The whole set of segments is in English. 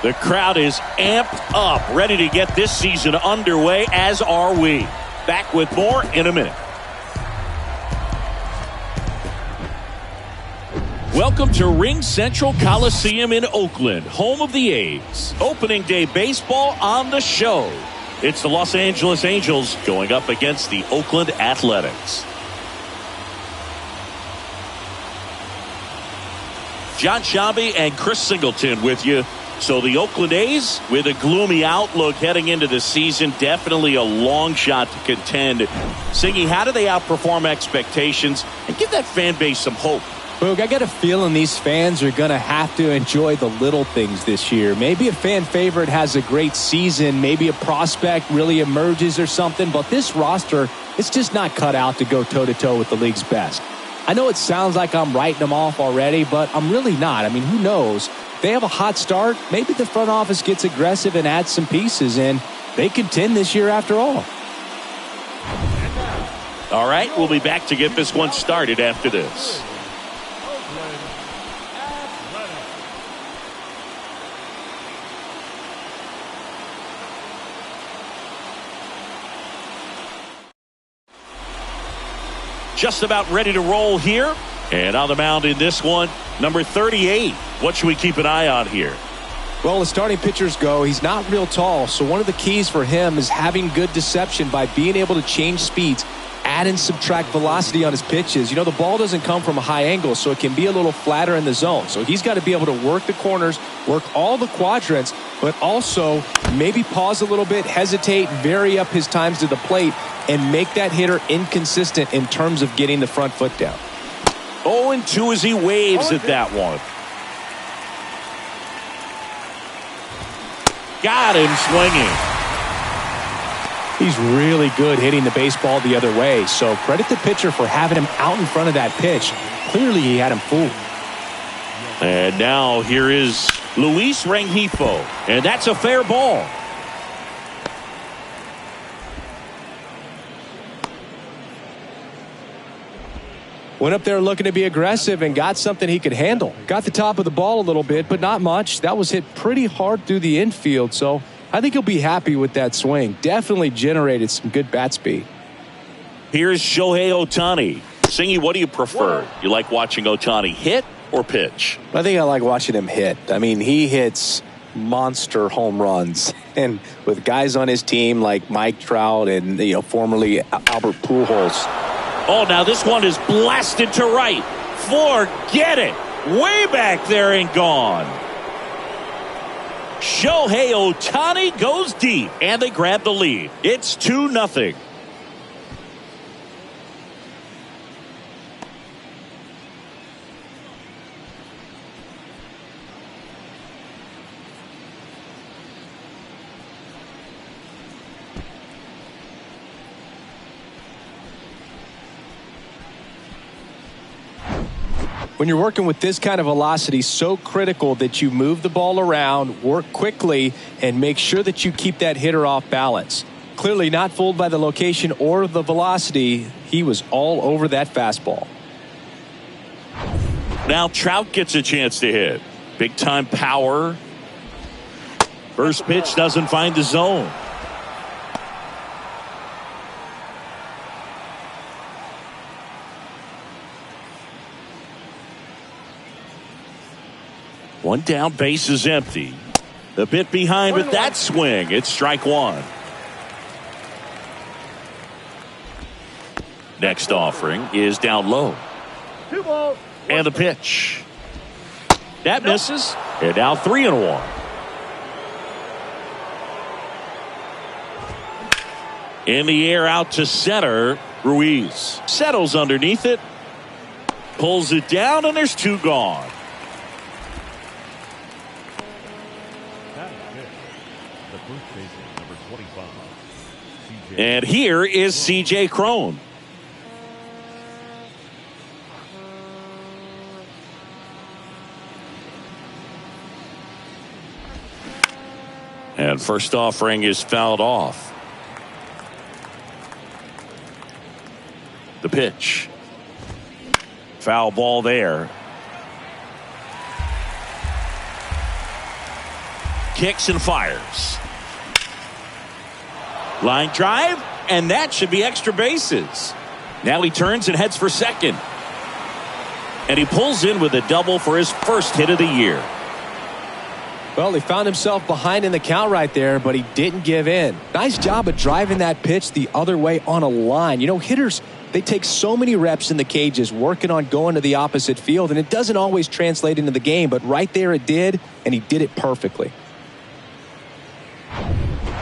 The crowd is amped up, ready to get this season underway, as are we. Back with more in a minute. Welcome to Ring Central Coliseum in Oakland, home of the A's. Opening day baseball on the show. It's the Los Angeles Angels going up against the Oakland Athletics. John Shabby and Chris Singleton with you. So the Oakland A's with a gloomy outlook heading into the season. Definitely a long shot to contend. Singy, how do they outperform expectations and give that fan base some hope? Boog, I got a feeling these fans are going to have to enjoy the little things this year. Maybe a fan favorite has a great season. Maybe a prospect really emerges or something. But this roster, it's just not cut out to go toe-to-toe with the league's best. I know it sounds like I'm writing them off already, but I'm really not. I mean, who knows? They have a hot start. Maybe the front office gets aggressive and adds some pieces, and they contend this year after all. All right, we'll be back to get this one started after this. Just about ready to roll here. And on the mound in this one, number 38. What should we keep an eye on here? Well, as starting pitchers go, he's not real tall. So one of the keys for him is having good deception by being able to change speeds, add and subtract velocity on his pitches. You know, the ball doesn't come from a high angle, so it can be a little flatter in the zone. So he's got to be able to work the corners, work all the quadrants, but also maybe pause a little bit, hesitate, vary up his times to the plate, and make that hitter inconsistent in terms of getting the front foot down. 0-2 as he waves at that one. Got him swinging. He's really good hitting the baseball the other way, so credit the pitcher for having him out in front of that pitch. Clearly he had him fooled. And now here is Luis Rengifo, and that's a fair ball. Went up there looking to be aggressive and got something he could handle. Got the top of the ball a little bit, but not much. That was hit pretty hard through the infield, so I think he'll be happy with that swing. Definitely generated some good bat speed. Here's Shohei Ohtani. Singy, what do you prefer? You like watching Ohtani hit or pitch? I think I like watching him hit. I mean, he hits monster home runs. And with guys on his team like Mike Trout and, formerly Albert Pujols. Oh, now this one is blasted to right. Forget it. Way back there and gone. Shohei Ohtani goes deep, and they grab the lead. It's 2-0. When you're working with this kind of velocity, so critical that you move the ball around, work quickly, and make sure that you keep that hitter off balance. Clearly not fooled by the location or the velocity. He was all over that fastball. Now Trout gets a chance to hit. Big time power. First pitch doesn't find the zone. One down, base is empty. A bit behind with that swing. It's strike one. Next offering is down low. And the pitch. That misses. And now 3-1. In the air out to center. Ruiz settles underneath it. Pulls it down, and there's two gone. And here is C.J. Cron. And first offering is fouled off. The pitch. Foul ball there. kicks and fires. Line drive, and that should be extra bases. Now he turns and heads for second. And he pulls in with a double for his first hit of the year. Well, he found himself behind in the count right there, but he didn't give in. Nice job of driving that pitch the other way on a line. You know, hitters, they take so many reps in the cages working on going to the opposite field, and it doesn't always translate into the game, but right there it did, and he did it perfectly.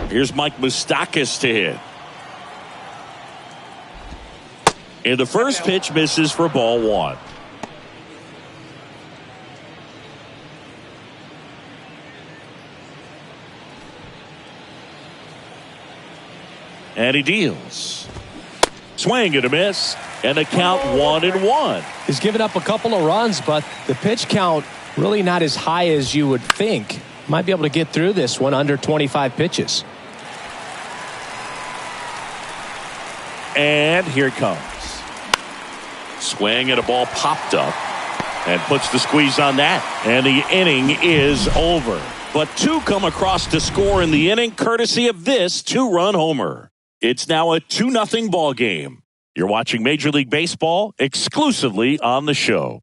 Here's Mike Moustakas to hit. And the first pitch misses for ball one. And he deals. Swing and a miss. And the count 1-1. He's given up a couple of runs, but the pitch count really not as high as you would think. Might be able to get through this one under 25 pitches. And here it comes. Swing and a ball popped up. And puts the squeeze on that. And the inning is over. But two come across to score in the inning courtesy of this two-run homer. It's now a 2-0 ball game. You're watching Major League Baseball exclusively on the show.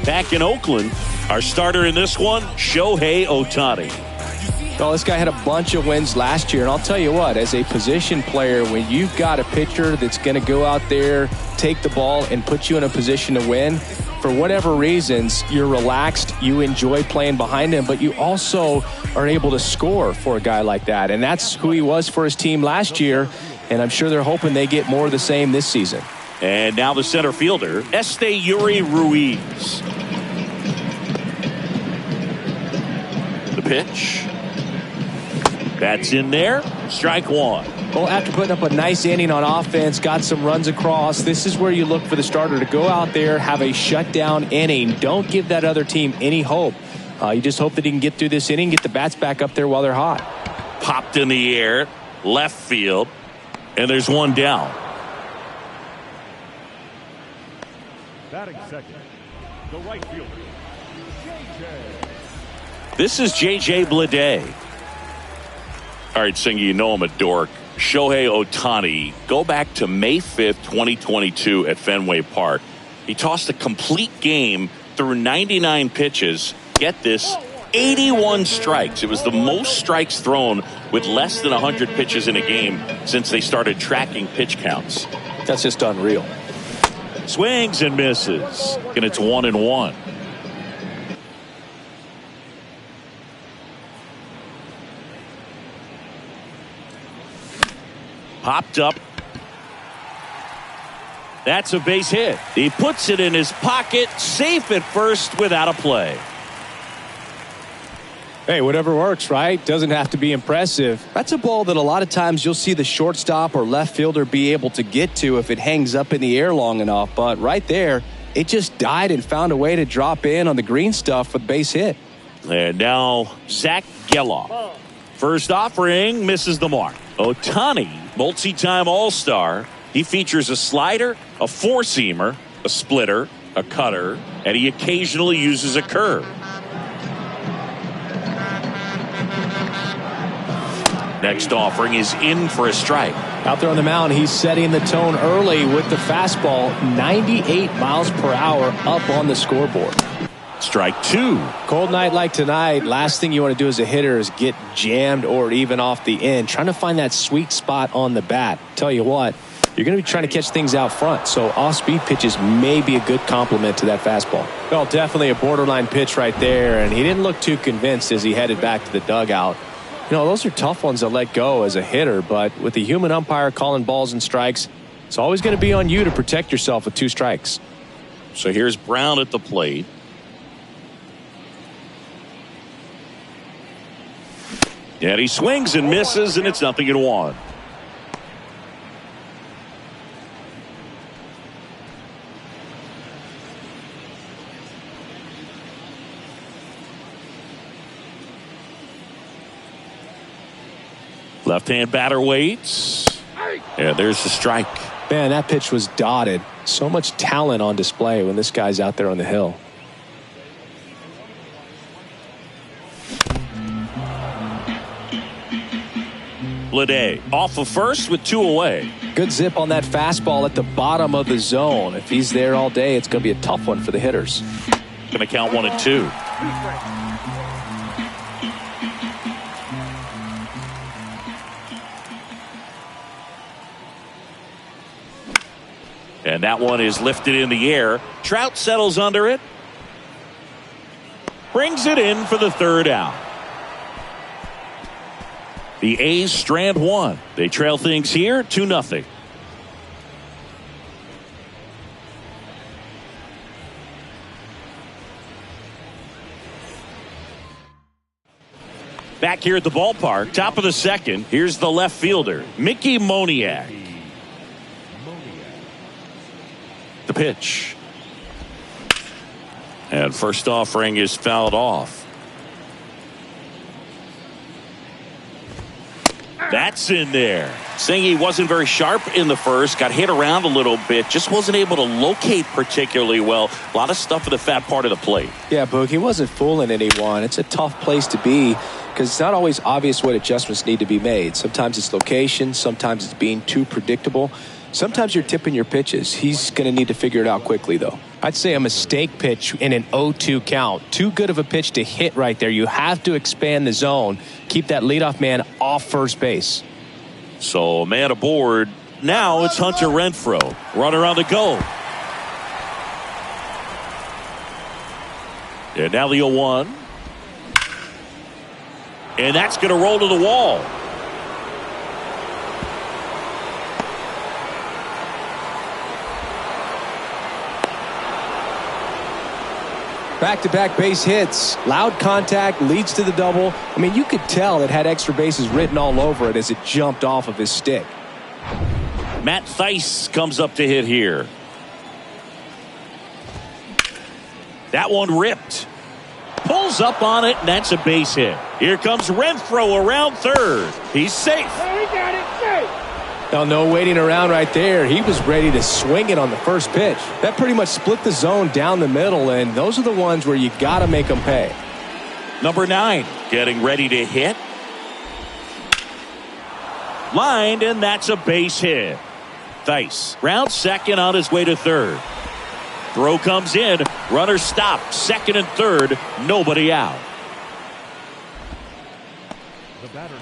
Back in Oakland, our starter in this one, Shohei Ohtani. Well, this guy had a bunch of wins last year, and I'll tell you what, as a position player, when you've got a pitcher that's going to go out there, take the ball, and put you in a position to win, for whatever reasons, you're relaxed, you enjoy playing behind him, but you also are able to score for a guy like that, and that's who he was for his team last year, and I'm sure they're hoping they get more of the same this season. And now the center fielder, Esteury Ruiz. The pitch. That's in there. Strike one. Well, after putting up a nice inning on offense, got some runs across, this is where you look for the starter to go out there, have a shutdown inning. Don't give that other team any hope. You just hope that he can get through this inning, get the bats back up there while they're hot. Popped in the air, left field, and there's one down. Batting second, the right fielder, JJ. This is J.J. Bleday. All right, Singy, you know I'm a dork. Shohei Ohtani, go back to May 5th, 2022 at Fenway Park. He tossed a complete game through 99 pitches. Get this, 81 strikes. It was the most strikes thrown with less than 100 pitches in a game since they started tracking pitch counts. That's just unreal. Swings and misses. And it's 1-1. Popped up. That's a base hit. He puts it in his pocket, safe at first without a play. Hey, whatever works, right? Doesn't have to be impressive. That's a ball that a lot of times you'll see the shortstop or left fielder be able to get to if it hangs up in the air long enough. But right there, it just died and found a way to drop in on the green stuff with base hit. And now Zach Geloff. First offering misses the mark. Ohtani, multi-time All-Star. He features a slider, a four-seamer, a splitter, a cutter, and he occasionally uses a curve. Next offering is in for a strike. Out there on the mound, he's setting the tone early with the fastball, 98 miles per hour up on the scoreboard. Strike two. Cold night like tonight, last thing you want to do as a hitter is get jammed or even off the end. Trying to find that sweet spot on the bat. Tell you what, you're going to be trying to catch things out front, so off-speed pitches may be a good complement to that fastball. Well, definitely a borderline pitch right there, and he didn't look too convinced as he headed back to the dugout. You know, those are tough ones to let go as a hitter, but with the human umpire calling balls and strikes, it's always going to be on you to protect yourself with two strikes. So here's Brown at the plate. And he swings and misses, and it's 0-1. Left-hand batter waits. And there's the strike. Man, that pitch was dotted. So much talent on display when this guy's out there on the hill. Bleday off of first with 2 away. Good zip on that fastball at the bottom of the zone. If he's there all day, it's going to be a tough one for the hitters. Going to count 1 and 2. And that one is lifted in the air. Trout settles under it. Brings it in for the 3rd out. The A's strand 1. They trail things here 2-0. Back here at the ballpark, top of the 2nd, here's the left fielder, Mickey Moniak. The pitch. And first offering is fouled off. That's in there. Saying he wasn't very sharp in the first, got hit around a little bit, just wasn't able to locate particularly well. A lot of stuff at the fat part of the plate. Yeah, Boog, he wasn't fooling anyone. It's a tough place to be because it's not always obvious what adjustments need to be made. Sometimes it's location, sometimes it's being too predictable. Sometimes you're tipping your pitches. He's going to need to figure it out quickly, though. I'd say a mistake pitch in an 0-2 count. Too good of a pitch to hit right there. You have to expand the zone. Keep that leadoff man off first base. So, man aboard. Now it's Hunter Renfroe. Runner on the go. And now the 0-1. And that's going to roll to the wall. Back-to-back base hits. Loud contact leads to the double. I mean, you could tell it had extra bases written all over it as it jumped off of his stick. Matt Thaiss comes up to hit here. That one ripped. Pulls up on it, and that's a base hit. Here comes Renfroe around third. He's safe. He got it safe. Now, no waiting around right there. He was ready to swing it on the first pitch. That pretty much split the zone down the middle, and those are the ones where you got to make them pay. Number 9 getting ready to hit. Lined, and that's a base hit. Thaiss round second on his way to third. Throw comes in. Runner stopped. Second and third. Nobody out. The batter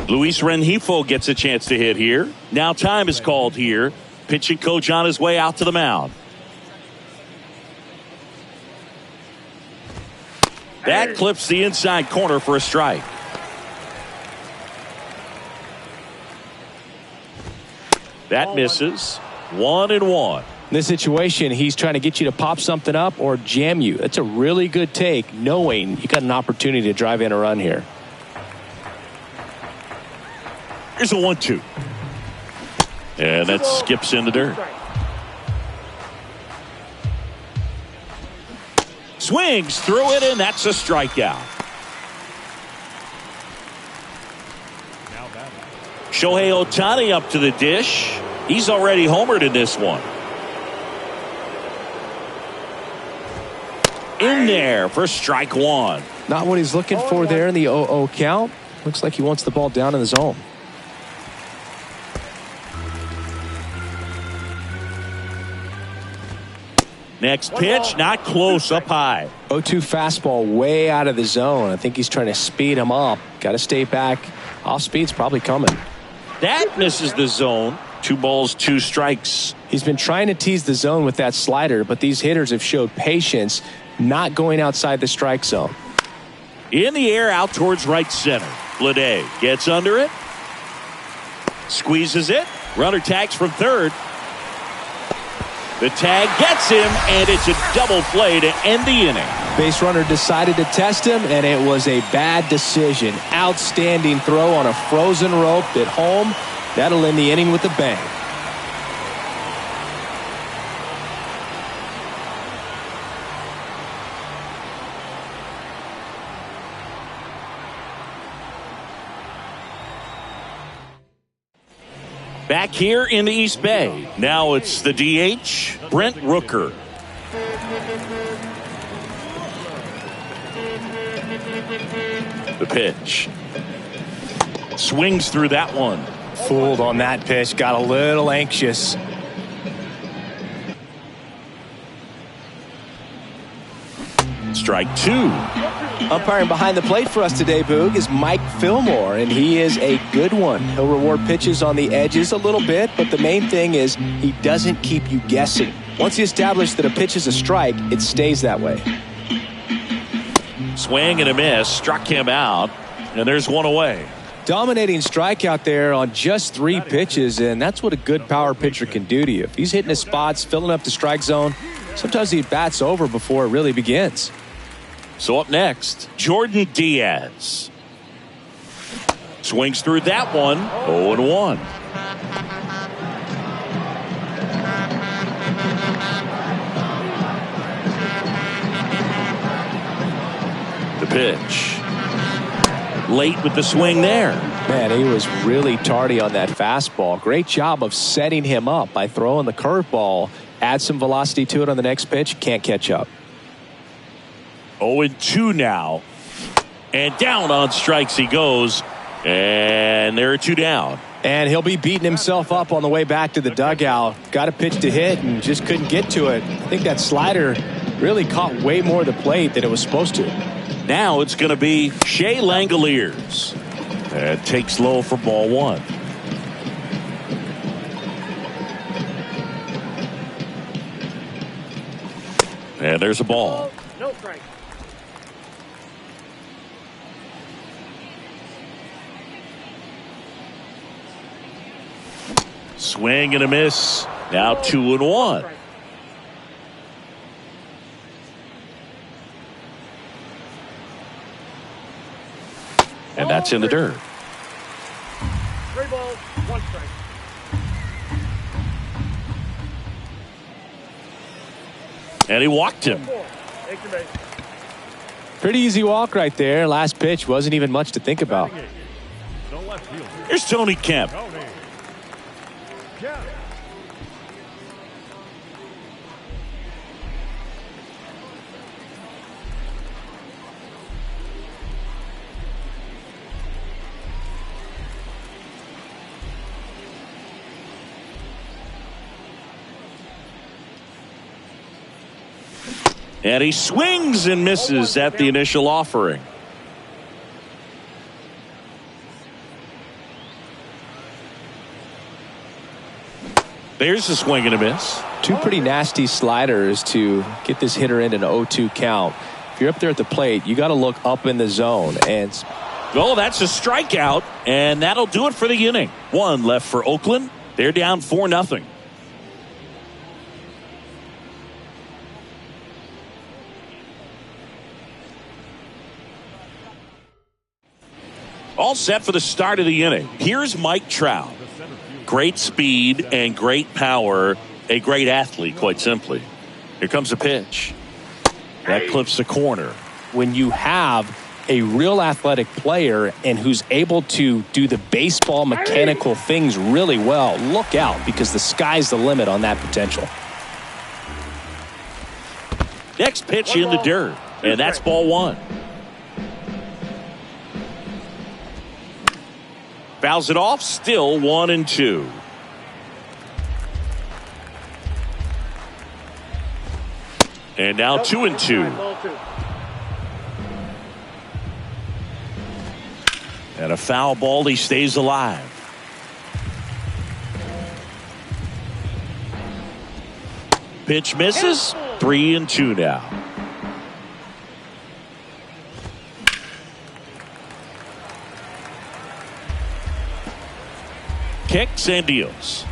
Luis Rengifo gets a chance to hit here. Now time is called here. Pitching coach on his way out to the mound. That clips the inside corner for a strike. That misses. 1-1. In this situation, he's trying to get you to pop something up or jam you. That's a really good take, knowing you got an opportunity to drive in a run here. Here's a 1-2. And that skips in the dirt. Swings through it, and that's a strikeout. now batting. Shohei Ohtani up to the dish. He's already homered in this one. In there for strike 1. Not what he's looking for there in the 0-0 count. Looks like he wants the ball down in the zone. Next pitch, not close, up high. 0-2 fastball way out of the zone. I think he's trying to speed him up. Got to stay back. Off speed's probably coming. That misses the zone. 2 balls, 2 strikes. He's been trying to tease the zone with that slider, but these hitters have showed patience, not going outside the strike zone. In the air, out towards right center. Bleday gets under it. Squeezes it. Runner tags from third. The tag gets him, and it's a double play to end the inning. Base runner decided to test him, and it was a bad decision. Outstanding throw on a frozen rope at home. That'll end the inning with a bang. Back here in the East Bay, now it's the DH, Brent Rooker. The pitch. Swings through that one. Fooled on that pitch, got a little anxious. Strike two. Umpiring behind the plate for us today, Boog, is Mike Fillmore, and he is a good one. He'll reward pitches on the edges a little bit, but the main thing is he doesn't keep you guessing. Once he established that a pitch is a strike, it stays that way. Swing and a miss, struck him out, and there's one away. Dominating strikeout there on just 3 pitches, and that's what a good power pitcher can do to you. If he's hitting his spots, filling up the strike zone, sometimes the at-bat's over before it really begins. So up next, Jordan Diaz. Swings through that one, 0-1. The pitch. Late with the swing there. Man, he was really tardy on that fastball. Great job of setting him up by throwing the curveball. Add some velocity to it on the next pitch. Can't catch up. 0-2 now. And down on strikes he goes. And there are 2 down. And he'll be beating himself up on the way back to the dugout. Got a pitch to hit and just couldn't get to it. I think that slider really caught way more of the plate than it was supposed to. Now it's going to be Shea Langoliers. And takes low for ball 1. And there's a ball. No strike. Swing and a miss. Now 2-1. And that's in the dirt. 3 balls, 1 strike. And he walked him. Extra base. Pretty easy walk right there. Last pitch wasn't even much to think about. The left fielder, Here's Tony Kemp. Tony Kemp. And he swings and misses at the initial offering. There's a swing and a miss. 2 pretty nasty sliders to get this hitter in an 0-2 count. If you're up there at the plate, you got to look up in the zone. And Oh, that's a strikeout, and that'll do it for the inning. 1 left for Oakland. They're down 4-0. All set for the start of the inning. Here's Mike Trout. Great speed and great power. A great athlete, quite simply. Here comes a pitch. That clips the corner. when you have a real athletic player and who's able to do the baseball mechanical things really well, look out, because the sky's the limit on that potential. Next pitch in the dirt, and that's ball one. Fouls it off, still 1-2. And now 2-2. And a foul ball, he stays alive. Pitch misses, 3-2 now. Kicks and deals.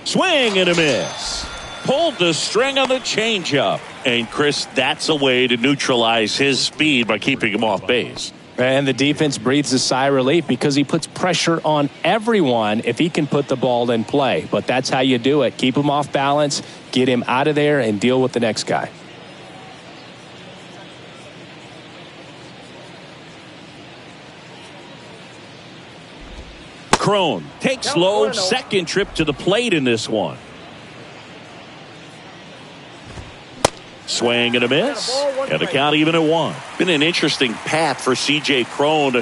Swing and a miss. Pulled the string on the changeup. And Chris, that's a way to neutralize his speed by keeping him off base. And the defense breathes a sigh of relief because he puts pressure on everyone if he can put the ball in play. But that's how you do it. Keep him off balance, get him out of there, and deal with the next guy. Crone takes low, second trip to the plate in this one. Swing and a miss, and the count even at 1. Been an interesting path for C.J. Crone.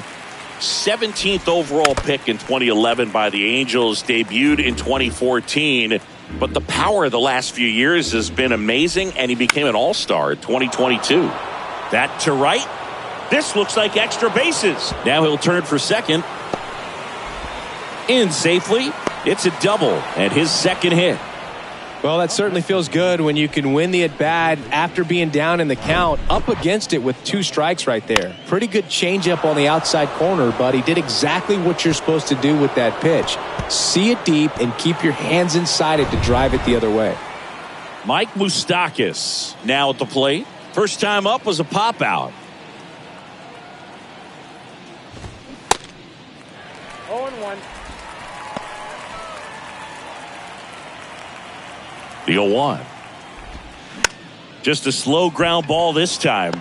17th overall pick in 2011 by the Angels, debuted in 2014. But the power of the last few years has been amazing, and he became an all-star in 2022. That to right. This looks like extra bases. Now he'll turn for second. In safely. It's a double and his second hit. Well, that certainly feels good when you can win the at-bat after being down in the count, up against it with 2 strikes right there. Pretty good changeup on the outside corner, but he did exactly what you're supposed to do with that pitch. See it deep and keep your hands inside it to drive it the other way. Mike Moustakas now at the plate. First time up was a pop out. 0-1. The 0-1. Just a slow ground ball this time.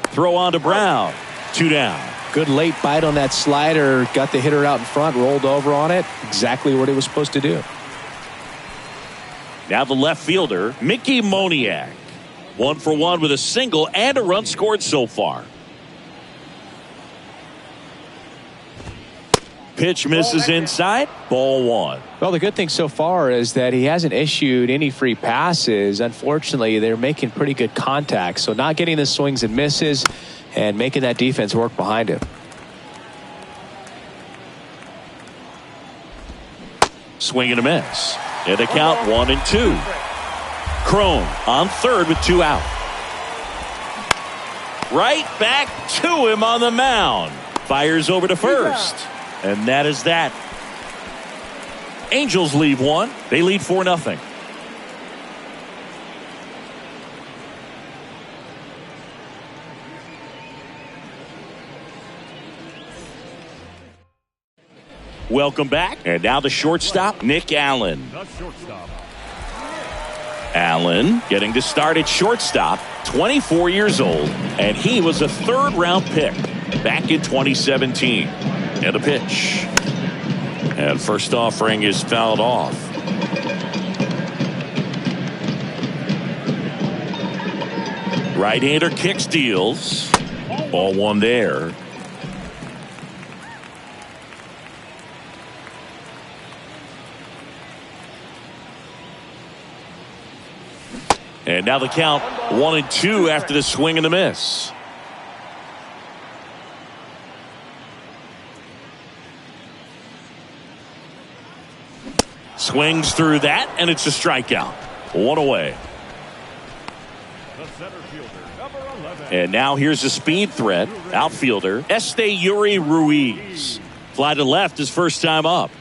Throw on to Brown. 2 down. Good late bite on that slider. Got the hitter out in front, rolled over on it. Exactly what he was supposed to do. Now the left fielder, Mickey Moniak. 1 for 1 with a single and a run scored so far. Pitch misses inside. Ball 1. Well, the good thing so far is that he hasn't issued any free passes. Unfortunately, they're making pretty good contact. So not getting the swings and misses and making that defense work behind him. Swing and a miss. And the count 1-2. Crone on third with 2 out. Right back to him on the mound. Fires over to first. And that is that. Angels leave 1. They lead 4-0. Welcome back. And now the shortstop, Nick Allen. The shortstop. Allen getting to start at shortstop, 24 years old, and he was a 3rd-round pick back in 2017. And a pitch. And first offering is fouled off. Right-hander kicks, deals. Ball 1 there. And now the count 1-2 after the swing and the miss. Swings through that, and it's a strikeout. 1 away. The center fielder, number 11. And now here's a speed threat. Outfielder, Esteury Ruiz. Fly to left his first time up.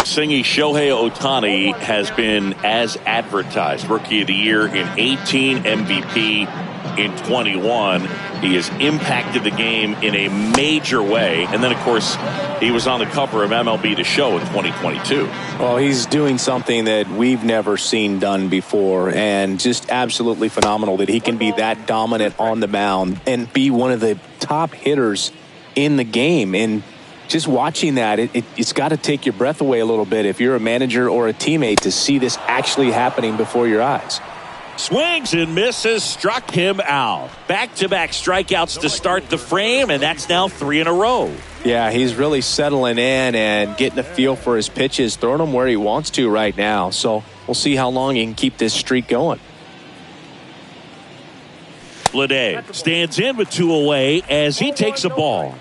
Singing Shohei Ohtani has been as advertised. Rookie of the Year in 18, MVP in 21. He has impacted the game in a major way. And then, of course, he was on the cover of MLB The Show in 2022. Well, he's doing something that we've never seen done before, and just absolutely phenomenal that he can be that dominant on the mound and be one of the top hitters in the game. And just watching that, it's got to take your breath away a little bit if you're a manager or a teammate to see this actually happening before your eyes. Swings and misses, struck him out. Back-to-back strikeouts to start the frame, and that's now 3 in a row. Yeah, he's really settling in and getting a feel for his pitches, throwing them where he wants to right now. So we'll see how long he can keep this streak going. Bleday stands in with 2 away as he takes a ball.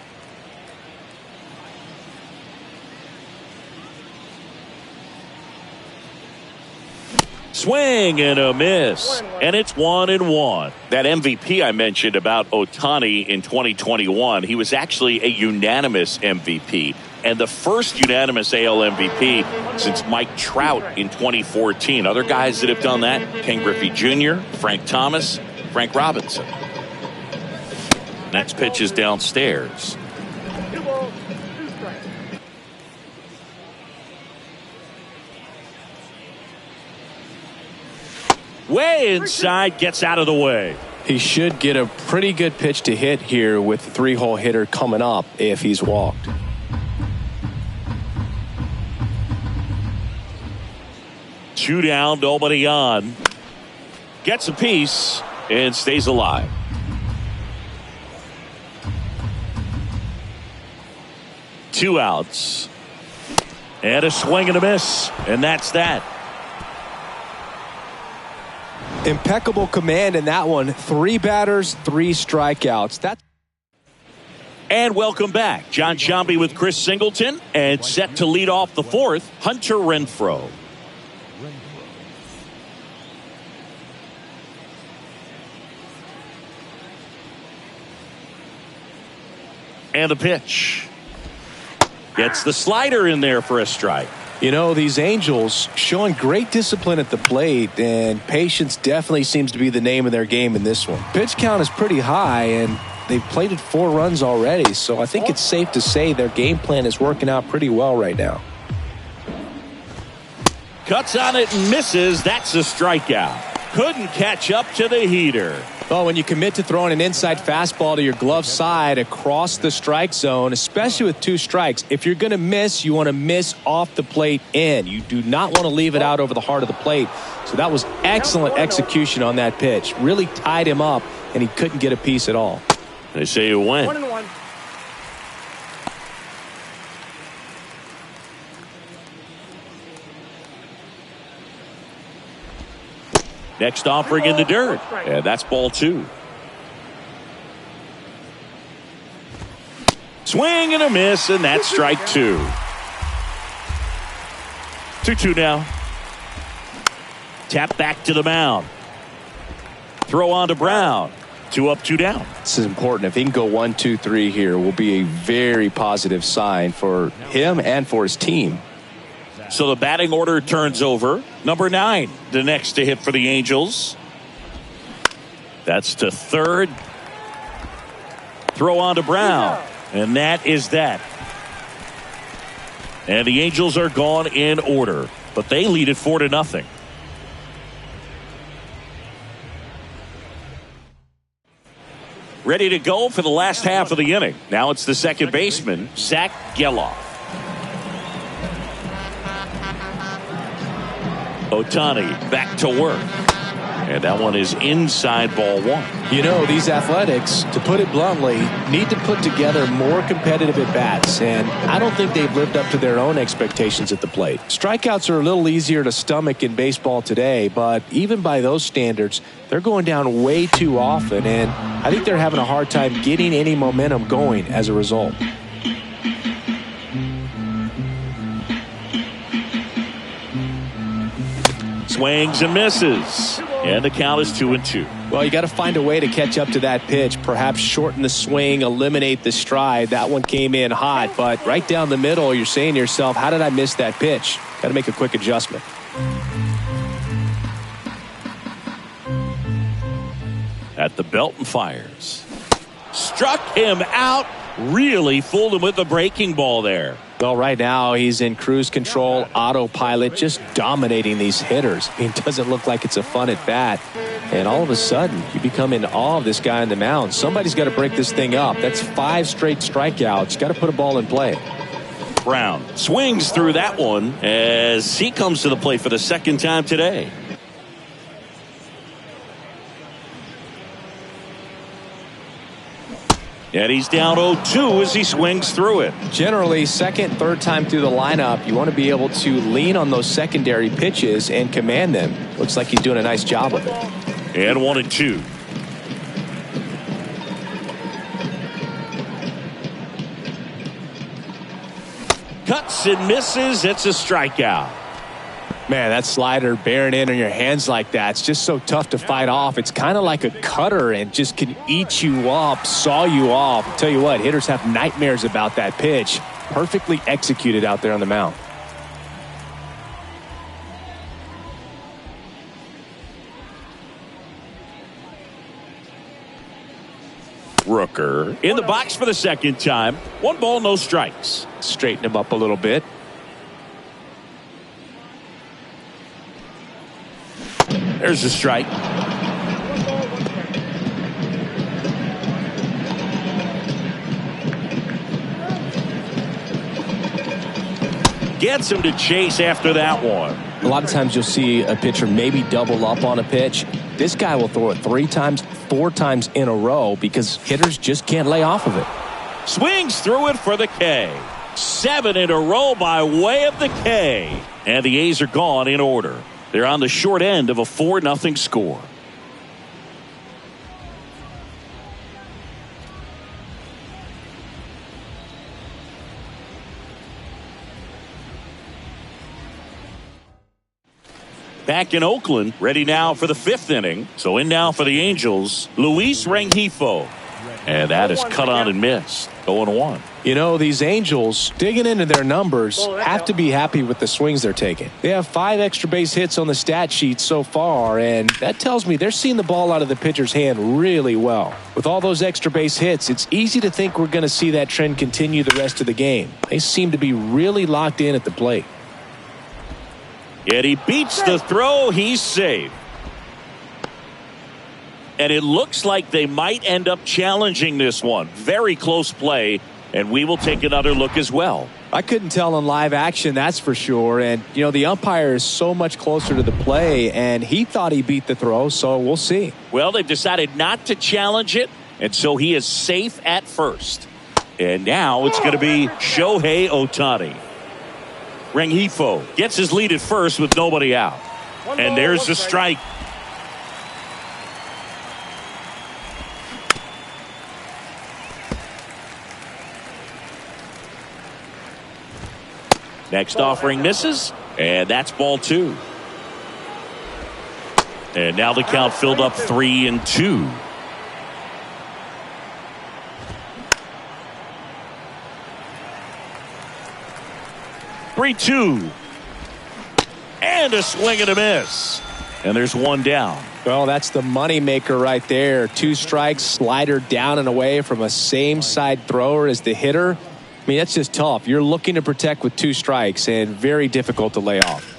Swing and a miss, and it's 1-1. That MVP I mentioned about Ohtani in 2021, he was actually a unanimous MVP, and the first unanimous AL MVP since Mike Trout in 2014. Other guys that have done that, Ken Griffey Jr., Frank Thomas, Frank Robinson. Next pitch is downstairs. 2 balls, 2 strikes. Way inside, gets out of the way. He should get a pretty good pitch to hit here with the 3-hole hitter coming up if he's walked. Two down, nobody on. Gets a piece and stays alive. Two outs. And a swing and a miss. And that's that. Impeccable command in that one. 3 batters, 3 strikeouts. And welcome back. John Sciambi with Chris Singleton. And set to lead off the 4th, Hunter Renfroe. And the pitch. Gets the slider in there for a strike. You know, these Angels showing great discipline at the plate, and patience definitely seems to be the name of their game in this one. Pitch count is pretty high, and they've plated 4 runs already, so I think it's safe to say their game plan is working out pretty well right now. Cuts on it and misses. That's a strikeout. Couldn't catch up to the heater. Well, when you commit to throwing an inside fastball to your glove side across the strike zone, especially with 2 strikes, if you're going to miss, you want to miss off the plate in. You do not want to leave it out over the heart of the plate. So that was excellent execution on that pitch. Really tied him up, and he couldn't get a piece at all. They say you win. 1-1. Next offering in the dirt. And that's ball 2. Swing and a miss, and that's strike 2. 2-2 now. Tap back to the mound. Throw on to Brown. 2 up, 2 down. This is important. If he can go 1, 2, 3 here, will be a very positive sign for him and for his team. So the batting order turns over. Number 9, the next to hit for the Angels. That's to third. Throw on to Brown. And that is that. And the Angels are gone in order. But they lead it 4-0. Ready to go for the last half of the inning. Now it's the second baseman, Zach Geloff. Ohtani back to work. And that one is inside ball 1. You know, these Athletics, to put it bluntly, need to put together more competitive at-bats, and I don't think they've lived up to their own expectations at the plate. Strikeouts are a little easier to stomach in baseball today, but even by those standards, they're going down way too often, and I think they're having a hard time getting any momentum going as a result. Swings and misses. And the count is 2-2. Well, you got to find a way to catch up to that pitch. Perhaps shorten the swing, eliminate the stride. That one came in hot, but right down the middle, you're saying to yourself, how did I miss that pitch? Got to make a quick adjustment. At the belt and fires. Struck him out. Really fooled him with the breaking ball there. Well, right now he's in cruise control, autopilot, just dominating these hitters. I mean, it doesn't look like it's a fun at bat. And all of a sudden, you become in awe of this guy on the mound. Somebody's got to break this thing up. That's 5 straight strikeouts. Got to put a ball in play. Brown swings through that one as he comes to the plate for the second time today. And he's down 0-2 as he swings through it. Generally, second, third time through the lineup, you want to be able to lean on those secondary pitches and command them. Looks like he's doing a nice job of it. And 1-2. Cuts and misses. It's a strikeout. Man, that slider bearing in on your hands like that, it's just so tough to fight off. It's kind of like a cutter and just can eat you up, saw you off. I'll tell you what, hitters have nightmares about that pitch. Perfectly executed out there on the mound. Rooker in the box for the second time. 1 ball, no strikes. Straighten him up a little bit. There's a strike. 1 strike. Gets him to chase after that one. A lot of times you'll see a pitcher maybe double up on a pitch. This guy will throw it 3 times, 4 times in a row because hitters just can't lay off of it. Swings through it for the K. 7 in a row by way of the K. And the A's are gone in order. They're on the short end of a 4-0 score. Back in Oakland, ready now for the 5th inning. So in now for the Angels, Luis Rengifo. And that is cut on and missed. 0-1. You know, these Angels, digging into their numbers, have to be happy with the swings they're taking. They have 5 extra base hits on the stat sheet so far, and that tells me they're seeing the ball out of the pitcher's hand really well. With all those extra base hits, it's easy to think we're going to see that trend continue the rest of the game. They seem to be really locked in at the plate. Yet he beats the throw. He's safe. And it looks like they might end up challenging this one. Very close play. And we will take another look as well. I couldn't tell in live action, that's for sure. And, you know, the umpire is so much closer to the play, and he thought he beat the throw, so we'll see. Well, they've decided not to challenge it, and so he is safe at first. And now it's going to be Shohei Ohtani. Rengifo gets his lead at first with nobody out. And there's the strike. Next offering misses, and that's ball 2. And now the count filled up 3-2. And a swing and a miss. And there's one down. Well, that's the money maker right there. 2 strikes, slider down and away from a same side thrower as the hitter. I mean, that's just tough. You're looking to protect with 2 strikes and very difficult to lay off.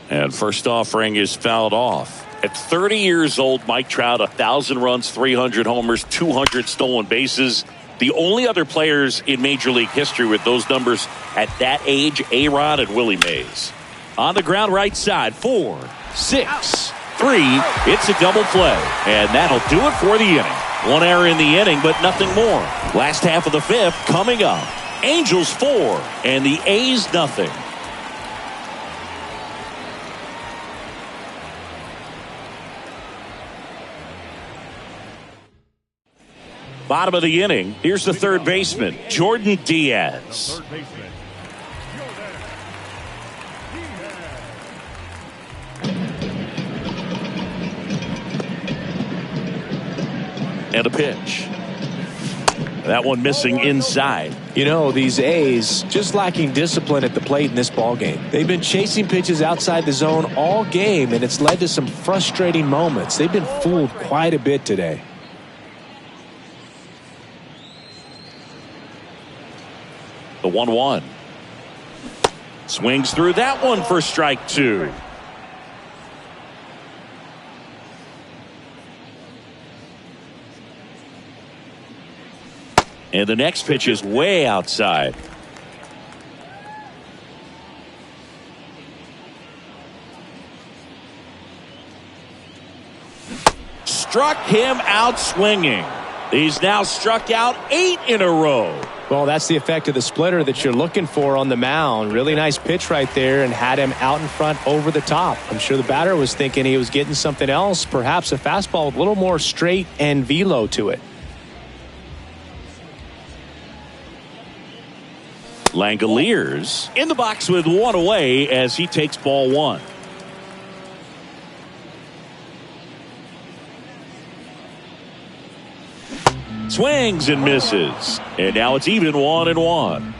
And first offering is fouled off. At 30 years old, Mike Trout, 1,000 runs, 300 homers, 200 stolen bases. The only other players in Major League history with those numbers at that age, A-Rod and Willie Mays. On the ground right side, 4, 6, 3. It's a double play. And that'll do it for the inning. 1 error in the inning, but nothing more. Last half of the 5th coming up. Angels 4 and the A's nothing. Bottom of the inning. Here's the third baseman, Jordan Diaz. Third baseman. And a pitch. That one missing inside. You know, these A's just lacking discipline at the plate in this ballgame. They've been chasing pitches outside the zone all game, and it's led to some frustrating moments. They've been fooled quite a bit today. The 1-1. Swings through that one for strike 2. And the next pitch is way outside. Struck him out swinging. He's now struck out 8 in a row. Well, that's the effect of the splitter that you're looking for on the mound. Really nice pitch right there and had him out in front over the top. I'm sure the batter was thinking he was getting something else, perhaps a fastball with a little more straight and velo to it. Langoliers in the box with 1 away as he takes ball 1. Swings and misses. And now it's even 1-1.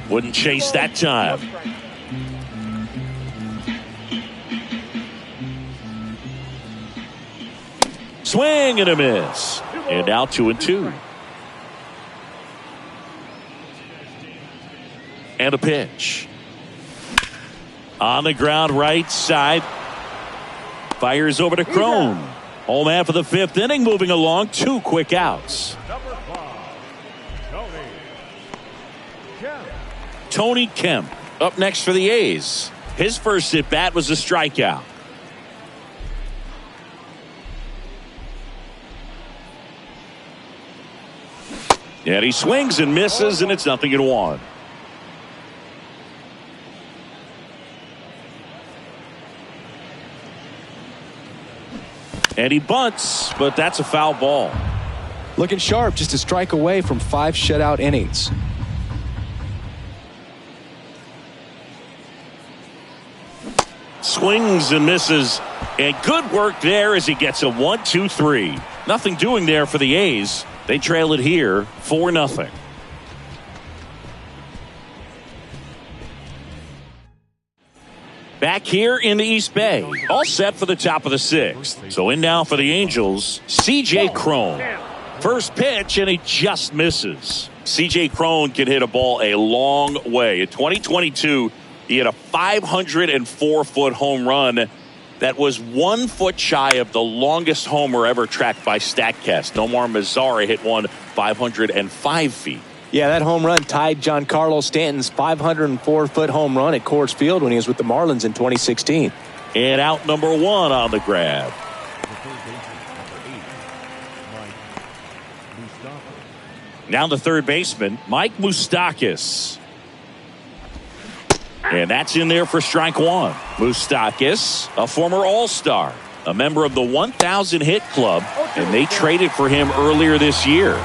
Wouldn't chase that time. Swing and a miss. And now 2-2. And a pitch. On the ground, right side. Fires over to Crone. Home half of the fifth inning, moving along. 2 quick outs. Number 5, Tony Kemp. Tony Kemp up next for the A's. His first at bat was a strikeout. And he swings and misses, and it's 0-1. And he bunts, but that's a foul ball. Looking sharp, just a strike away from 5 shutout innings. Swings and misses. And good work there as he gets a 1-2-3. Nothing doing there for the A's. They trail it here 4-0. Back here in the East Bay, all set for the top of the 6th. So in now for the Angels, C.J. Crone. First pitch, and he just misses. C.J. Crone can hit a ball a long way. In 2022, he had a 504-foot home run that was 1 foot shy of the longest homer ever tracked by StatCast. Nomar Mazara hit one 505 feet. Yeah, that home run tied Giancarlo Stanton's 504-foot home run at Coors Field when he was with the Marlins in 2016. And out number 1 on the grab. Now the third baseman, Mike Moustakas. And that's in there for strike 1. Moustakas, a former All-Star, a member of the 1,000 hit club, and they traded for him earlier this year.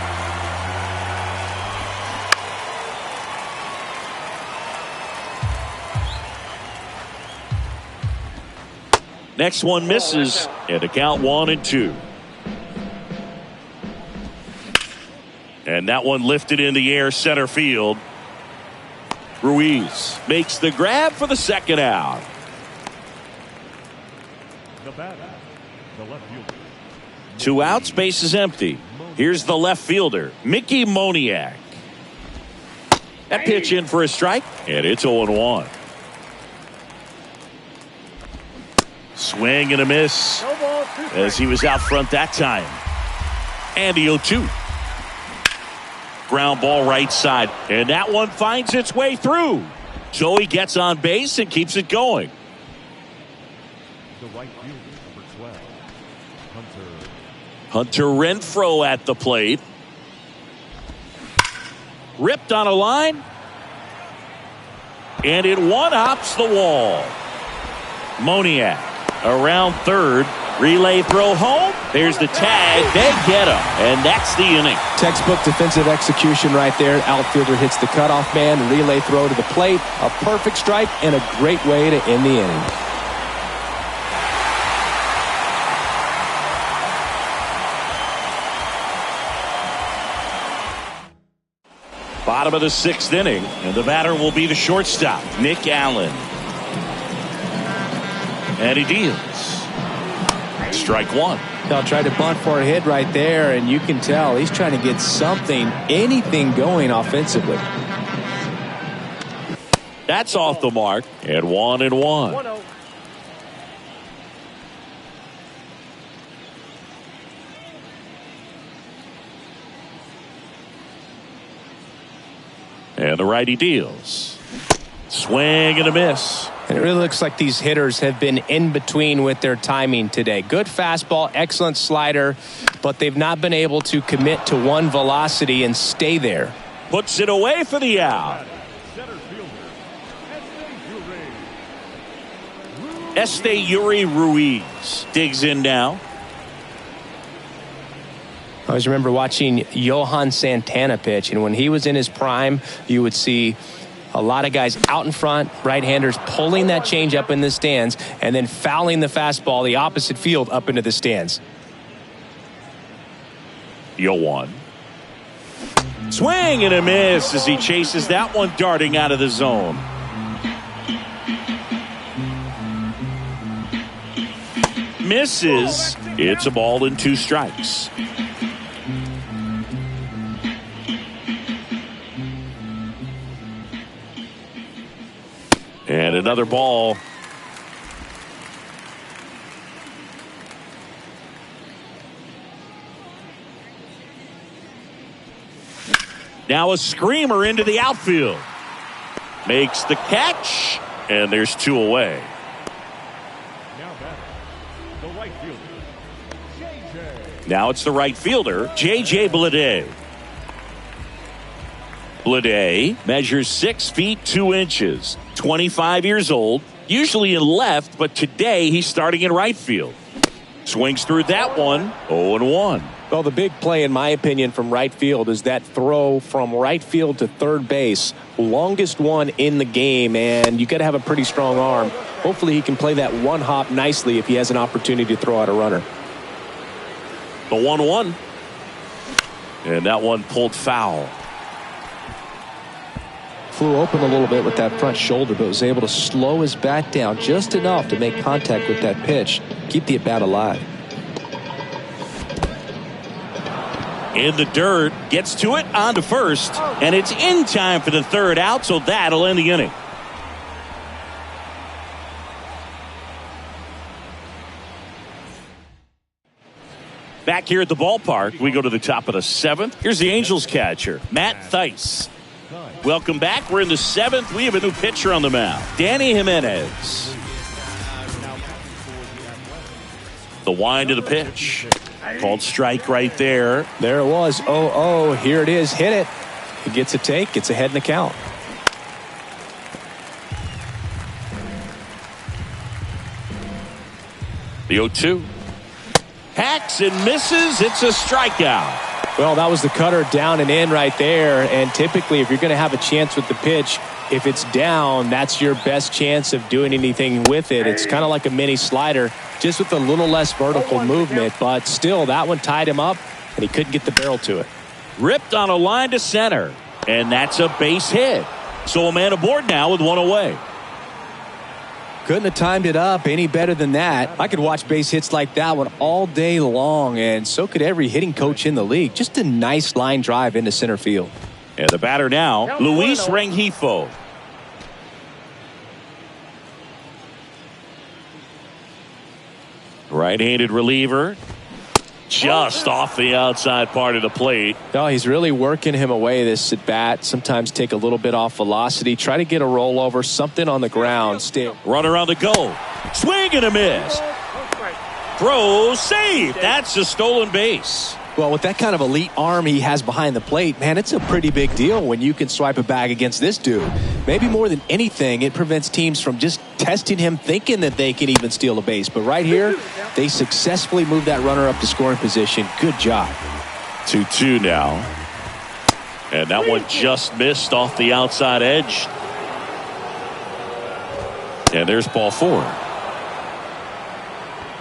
Next one misses, and a count 1-2. And that one lifted in the air center field. Ruiz makes the grab for the second out. The batter, the left fielder. 2 outs, base is empty. Here's the left fielder, Mickey Moniak. That pitch in for a strike, and it's 0-1. Swing and a miss as he was out front that time. And the 0-2. Ground ball right side, and that one finds its way through. So he gets on base and keeps it going. The right fielder, number 12, Hunter Renfroe at the plate. Ripped on a line. And it one-hops the wall. Moniak around third. Relay throw home. There's the tag. They get him. And that's the inning. Textbook defensive execution right there. Outfielder hits the cutoff man. Relay throw to the plate. A perfect strike and a great way to end the inning. Bottom of the 6th inning. And the batter will be the shortstop, Nick Allen. And he deals. Strike 1. They'll try to bunt for a hit right there, and you can tell he's trying to get something, anything going offensively. That's off the mark. And 1-1. 1-0. And the righty deals. Swing and a miss. And it really looks like these hitters have been in between with their timing today. Good fastball, excellent slider, but they've not been able to commit to one velocity and stay there. Puts it away for the out. center fielder, Esteury Ruiz digs in now. I always remember watching Johan Santana pitch, and when he was in his prime, you would see a lot of guys out in front, right-handers pulling that change up in the stands and then fouling the fastball the opposite field up into the stands. Yoan. Swing and a miss as he chases that one darting out of the zone. Misses. It's a ball and 2 strikes. Another ball. Now a screamer into the outfield. Makes the catch, and there's 2 away. Now batting, the right fielder, J.J. Now it's the right fielder, J.J. Bleday. Bleday measures 6 feet 2 inches, 25 years old, usually in left, but today he's starting in right field. Swings through that one, 0-1. Well, the big play, in my opinion, from right field is that throw from right field to third base. Longest one in the game, and you got to have a pretty strong arm. Hopefully he can play that one hop nicely if he has an opportunity to throw out a runner. The 1-1. And that one pulled foul. Flew open a little bit with that front shoulder, but was able to slow his bat down just enough to make contact with that pitch. Keep the at-bat alive. In the dirt, gets to it, on to first, and it's in time for the 3rd out, so that'll end the inning. Back here at the ballpark, we go to the top of the 7th. Here's the Angels catcher, Matt Thaiss. Welcome back. We're in the 7th. We have a new pitcher on the mound, Danny Jimenez. The wind of the pitch. Called strike right there. There it was. 0-0. Here it is. Hit it. He gets a take. Gets ahead in the count. The 0-2. Hacks and misses. It's a strikeout. Well, that was the cutter down and in right there. And typically, if you're going to have a chance with the pitch, if it's down, that's your best chance of doing anything with it. It's kind of like a mini slider, just with a little less vertical movement. But still, that one tied him up, and he couldn't get the barrel to it. Ripped on a line to center, and that's a base hit. So a man aboard now with 1 away. Couldn't have timed it up any better than that. I could watch base hits like that one all day long, and so could every hitting coach in the league. Just a nice line drive into center field. And the batter now, Luis Rengifo. Right-handed reliever. Just off the outside part of the plate. No, he's really working him away this at bat. Sometimes take a little bit off velocity. Try to get a rollover, something on the ground. Still. Runner on the go. Swing and a miss. Throw, save. That's a stolen base. Well, with that kind of elite arm he has behind the plate, man, it's a pretty big deal when you can swipe a bag against this dude. Maybe more than anything, it prevents teams from just testing him, thinking that they can even steal a base. But right here, they successfully moved that runner up to scoring position. Good job. 2-2 now. And that one just missed off the outside edge. And there's ball 4.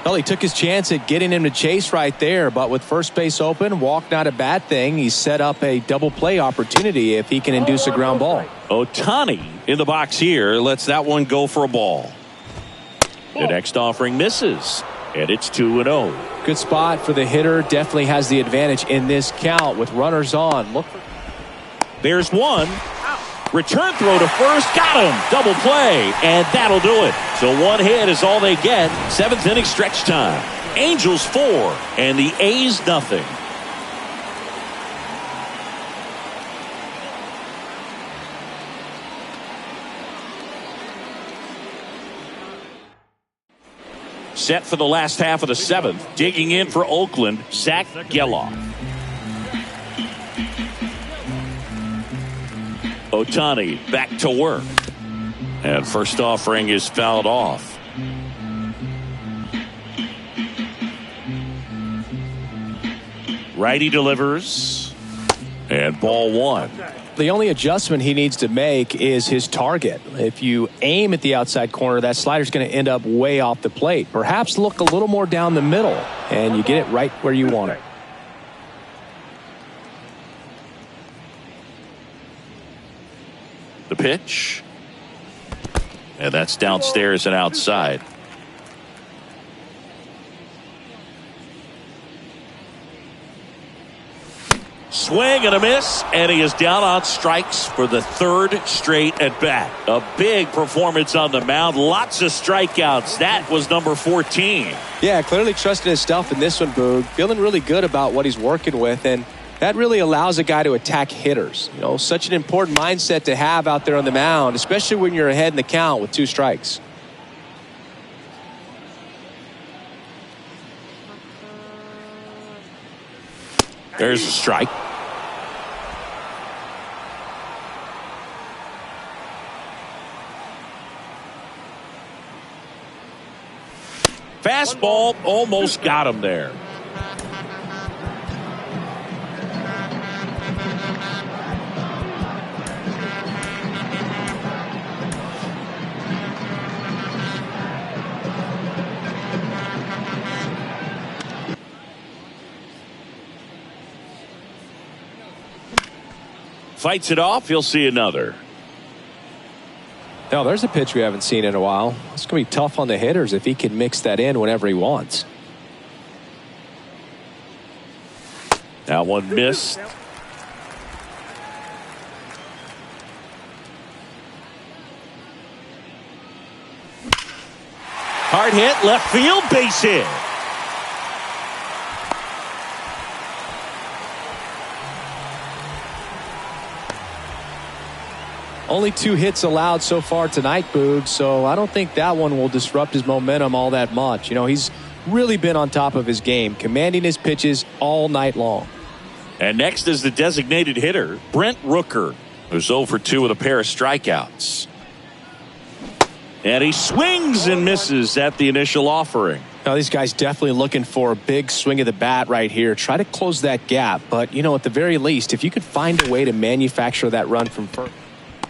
Well, he took his chance at getting him to chase right there, but with first base open, walk not a bad thing. He set up a double play opportunity if he can induce a ground ball. Ohtani in the box here lets that one go for a ball. The next offering misses, and it's 2-0. Good spot for the hitter. Definitely has the advantage in this count with runners on. Look. There's one. Return throw to first. Got him. Double play. And that'll do it. So one hit is all they get. 7th inning stretch time. Angels 4 and the A's nothing. Set for the last half of the 7th. Digging in for Oakland, Zach Geloff. Ohtani back to work. And first offering is fouled off. Righty delivers. And ball 1. The only adjustment he needs to make is his target. If you aim at the outside corner, that slider's going to end up way off the plate. Perhaps look a little more down the middle, and you get it right where you want it. The pitch. And that's downstairs and outside. Swing and a miss, and he is down on strikes for the third straight at bat. A big performance on the mound. Lots of strikeouts. That was number 14. Yeah, clearly trusting his stuff in this one, Boog. Feeling really good about what he's working with, and that really allows a guy to attack hitters. You know, such an important mindset to have out there on the mound, especially when you're ahead in the count with 2 strikes. There's a strike. Fastball almost got him there. Fights it off. He'll see another. Now, there's a pitch we haven't seen in a while. It's going to be tough on the hitters if he can mix that in whenever he wants. That one missed. Hard hit, left field, base hit. Only 2 hits allowed so far tonight, Boog, so I don't think that one will disrupt his momentum all that much. You know, he's really been on top of his game, commanding his pitches all night long. And next is the designated hitter, Brent Rooker, who's 0 for 2 with a pair of strikeouts. And he swings and misses at the initial offering. Now, these guys definitely looking for a big swing of the bat right here. Try to close that gap, but, you know, at the very least, if you could find a way to manufacture that run from first.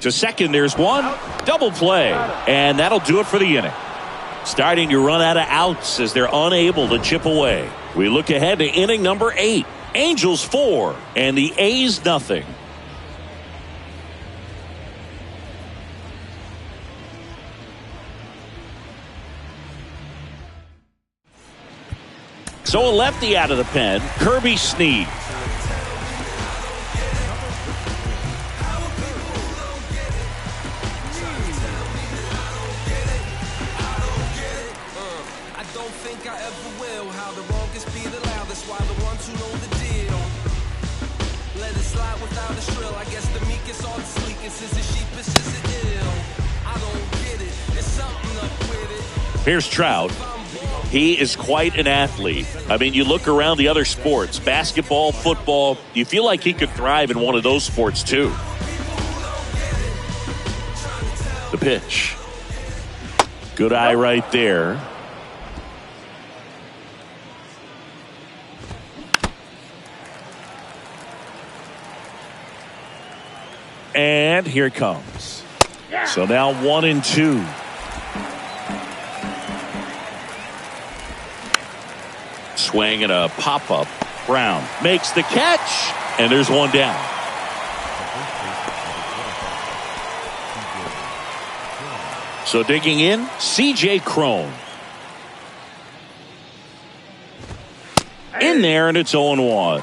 To second, there's one. Double play. And that'll do it for the inning. Starting to run out of outs as they're unable to chip away. We look ahead to inning number 8. Angels 4 and the A's nothing. So a lefty out of the pen, Kirby Snead. Here's Trout. He is quite an athlete. I mean, you look around the other sports, basketball, football, you feel like he could thrive in one of those sports too. The pitch. Good eye right there. And here it comes. So now 1-2. Swing and a pop-up. Brown makes the catch, and there's one down. So digging in, C.J. Cron. In there, and it's 0-1.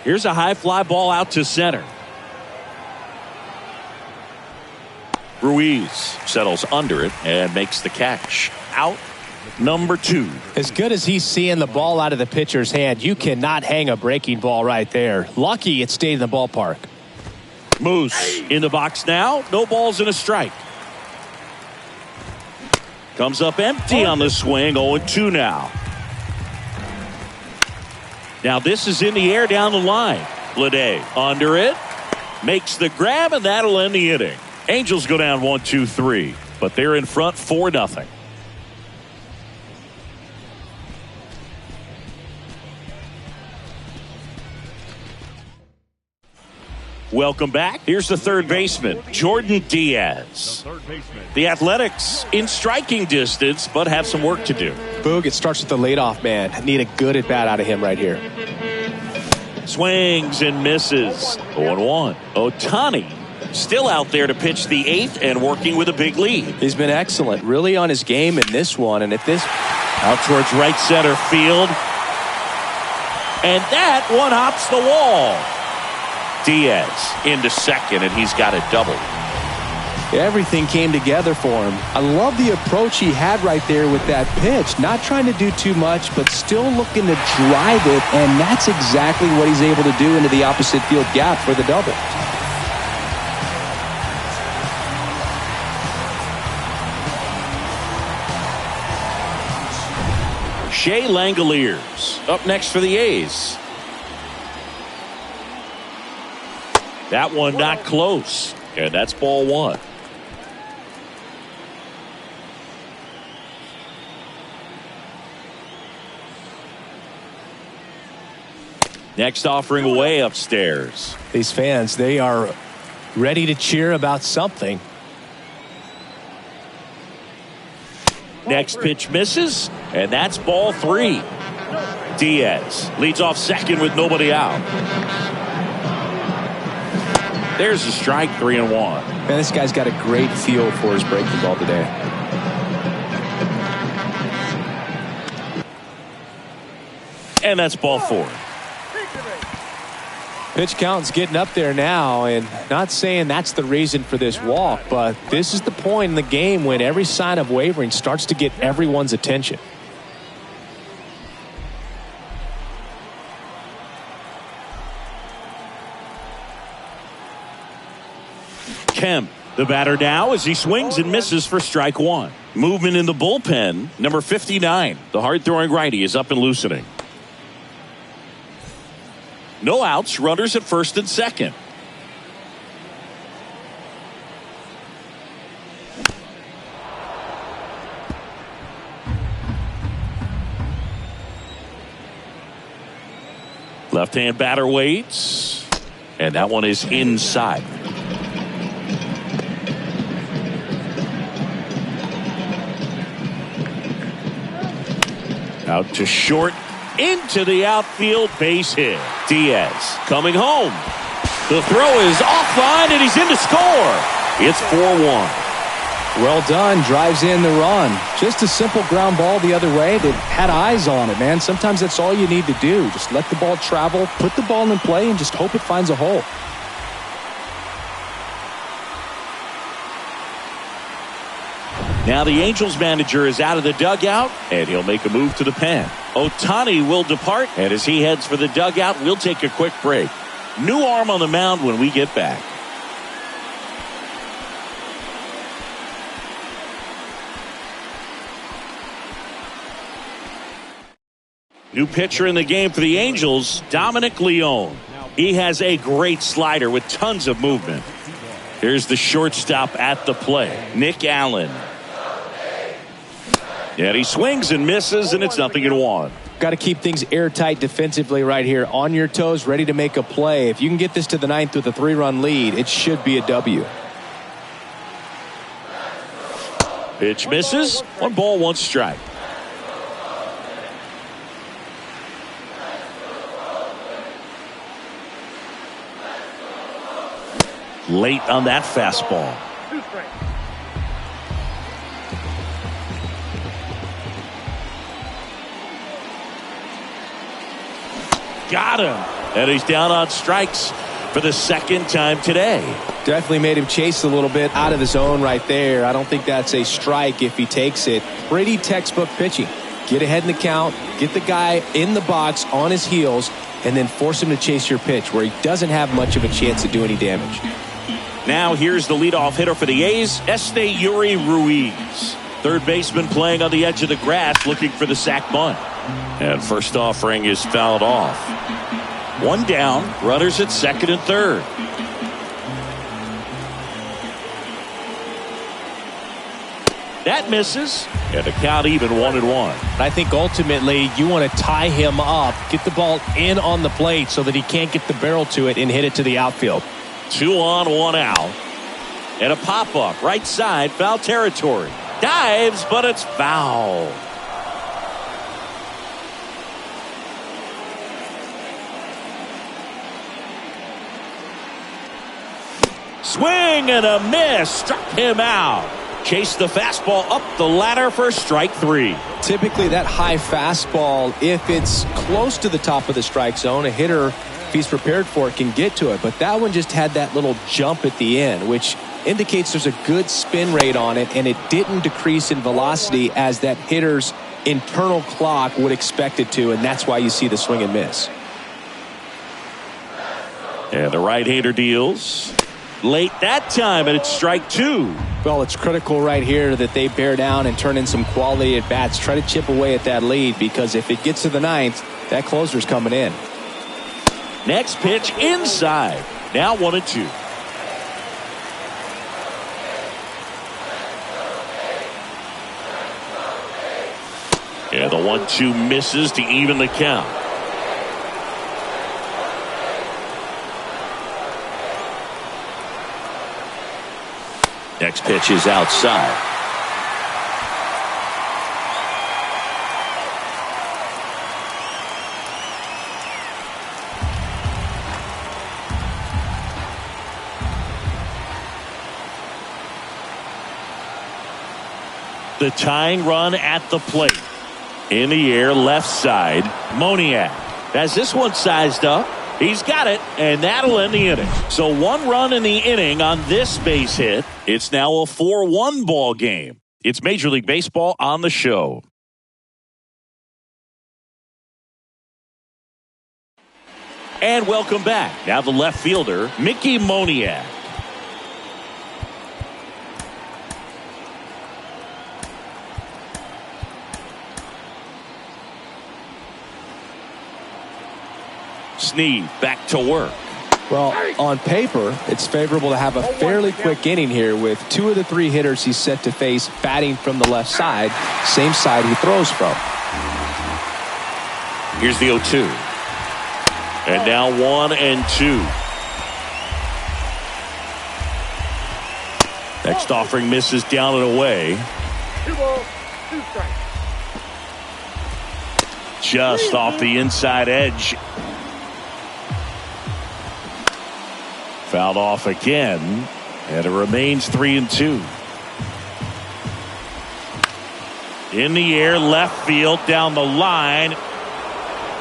Here's a high fly ball out to center. Ruiz settles under it and makes the catch. Out number 2. As good as he's seeing the ball out of the pitcher's hand, you cannot hang a breaking ball right there. Lucky it stayed in the ballpark. Moose in the box now. No balls and a strike. Comes up empty on the swing. 0-2 now. Now this is in the air down the line. Bleday under it. Makes the grab, and that'll end the inning. Angels go down 1-2-3, but they're in front 4-0. Welcome back. Here's the third baseman, Jordan Diaz. The Athletics in striking distance, but have some work to do. Boog, it starts with the leadoff man. Need a good at bat out of him right here. Swings and misses. 0-1. Ohtani still out there to pitch the 8th and working with a big lead. He's been excellent, really on his game in this one. And if this Out towards right center field. And that one hops the wall. Diaz into second, and he's got a double. Everything came together for him. I love the approach he had right there with that pitch. Not trying to do too much, but still looking to drive it, and that's exactly what he's able to do into the opposite field gap for the double. Shea Langoliers up next for the A's. That one not close, and that's ball one. Next offering away upstairs. These fans, they are ready to cheer about something. Next pitch misses, and that's ball three. Diaz leads off second with nobody out. There's a strike, 3-1. Man, this guy's got a great feel for his breaking ball today. And that's ball four. Pitch count's getting up there now, and not saying that's the reason for this walk, but this is the point in the game when every sign of wavering starts to get everyone's attention. Kemp, the batter now, as he swings and misses for strike one. Movement in the bullpen. Number 59, the hard-throwing righty, is up and loosening. No outs, runners at first and second. Left-hand batter waits, and that one is inside. Out to short, into the outfield, base hit. Diaz coming home. The throw is offline, and he's in to score. It's 4-1. Well done, drives in the run. Just a simple ground ball the other way that had eyes on it, man. Sometimes that's all you need to do. Just let the ball travel, put the ball in play, and just hope it finds a hole. Now the Angels manager is out of the dugout, and he'll make a move to the pen. Ohtani will depart, and as he heads for the dugout, we'll take a quick break. New arm on the mound when we get back. New pitcher in the game for the Angels, Dominic Leone. He has a great slider with tons of movement. Here's the shortstop at the play, Nick Allen. And he swings and misses, and it's 0-1. Got to keep things airtight defensively right here. On your toes, ready to make a play. If you can get this to the ninth with a 3-run lead, it should be a W. Pitch misses. 1 ball, 1 strike. Late on that fastball. Got him. And he's down on strikes for the second time today. Definitely made him chase a little bit out of the zone right there. I don't think that's a strike if he takes it. Pretty textbook pitching. Get ahead in the count, get the guy in the box on his heels, and then force him to chase your pitch where he doesn't have much of a chance to do any damage. Now here's the leadoff hitter for the A's, Esteury Ruiz. Third baseman playing on the edge of the grass looking for the sac bunt. And first offering is fouled off. 1 down, runners at second and third. That misses, and the count even 1-1. I think ultimately you want to tie him up, get the ball in on the plate so that he can't get the barrel to it and hit it to the outfield. 2 on, 1 out. And a pop-up, right side, foul territory. Dives, but it's foul. Swing and a miss, struck him out. Chase the fastball up the ladder for strike 3. Typically that high fastball, if it's close to the top of the strike zone, a hitter, if he's prepared for it, can get to it. But that one just had that little jump at the end, which indicates there's a good spin rate on it, and it didn't decrease in velocity as that hitter's internal clock would expect it to, and that's why you see the swing and miss. And the right-hander deals late that time, and it's strike 2. Well, it's critical right here that they bear down and turn in some quality at bats. Try to chip away at that lead, because if it gets to the 9th, that closer's coming in. Next pitch inside. Now 1-2. And the 1-2 misses to even the count. Next pitch is outside. The tying run at the plate. In the air, left side, Moniak has this one sized up. He's got it, and that'll end the inning. So 1 run in the inning on this base hit. It's now a 4-1 ball game. It's Major League Baseball on the show. And welcome back. Now the left fielder, Mickey Moniak. Snead back to work. Well, on paper, it's favorable to have a fairly quick inning here with 2 of the 3 hitters he's set to face batting from the left side, same side he throws from. Here's the 0-2. And now 1-2. Next offering misses down and away. 2 balls, 2 strikes. Just off the inside edge. Fouled off again, and it remains 3-2. In the air, left field, down the line,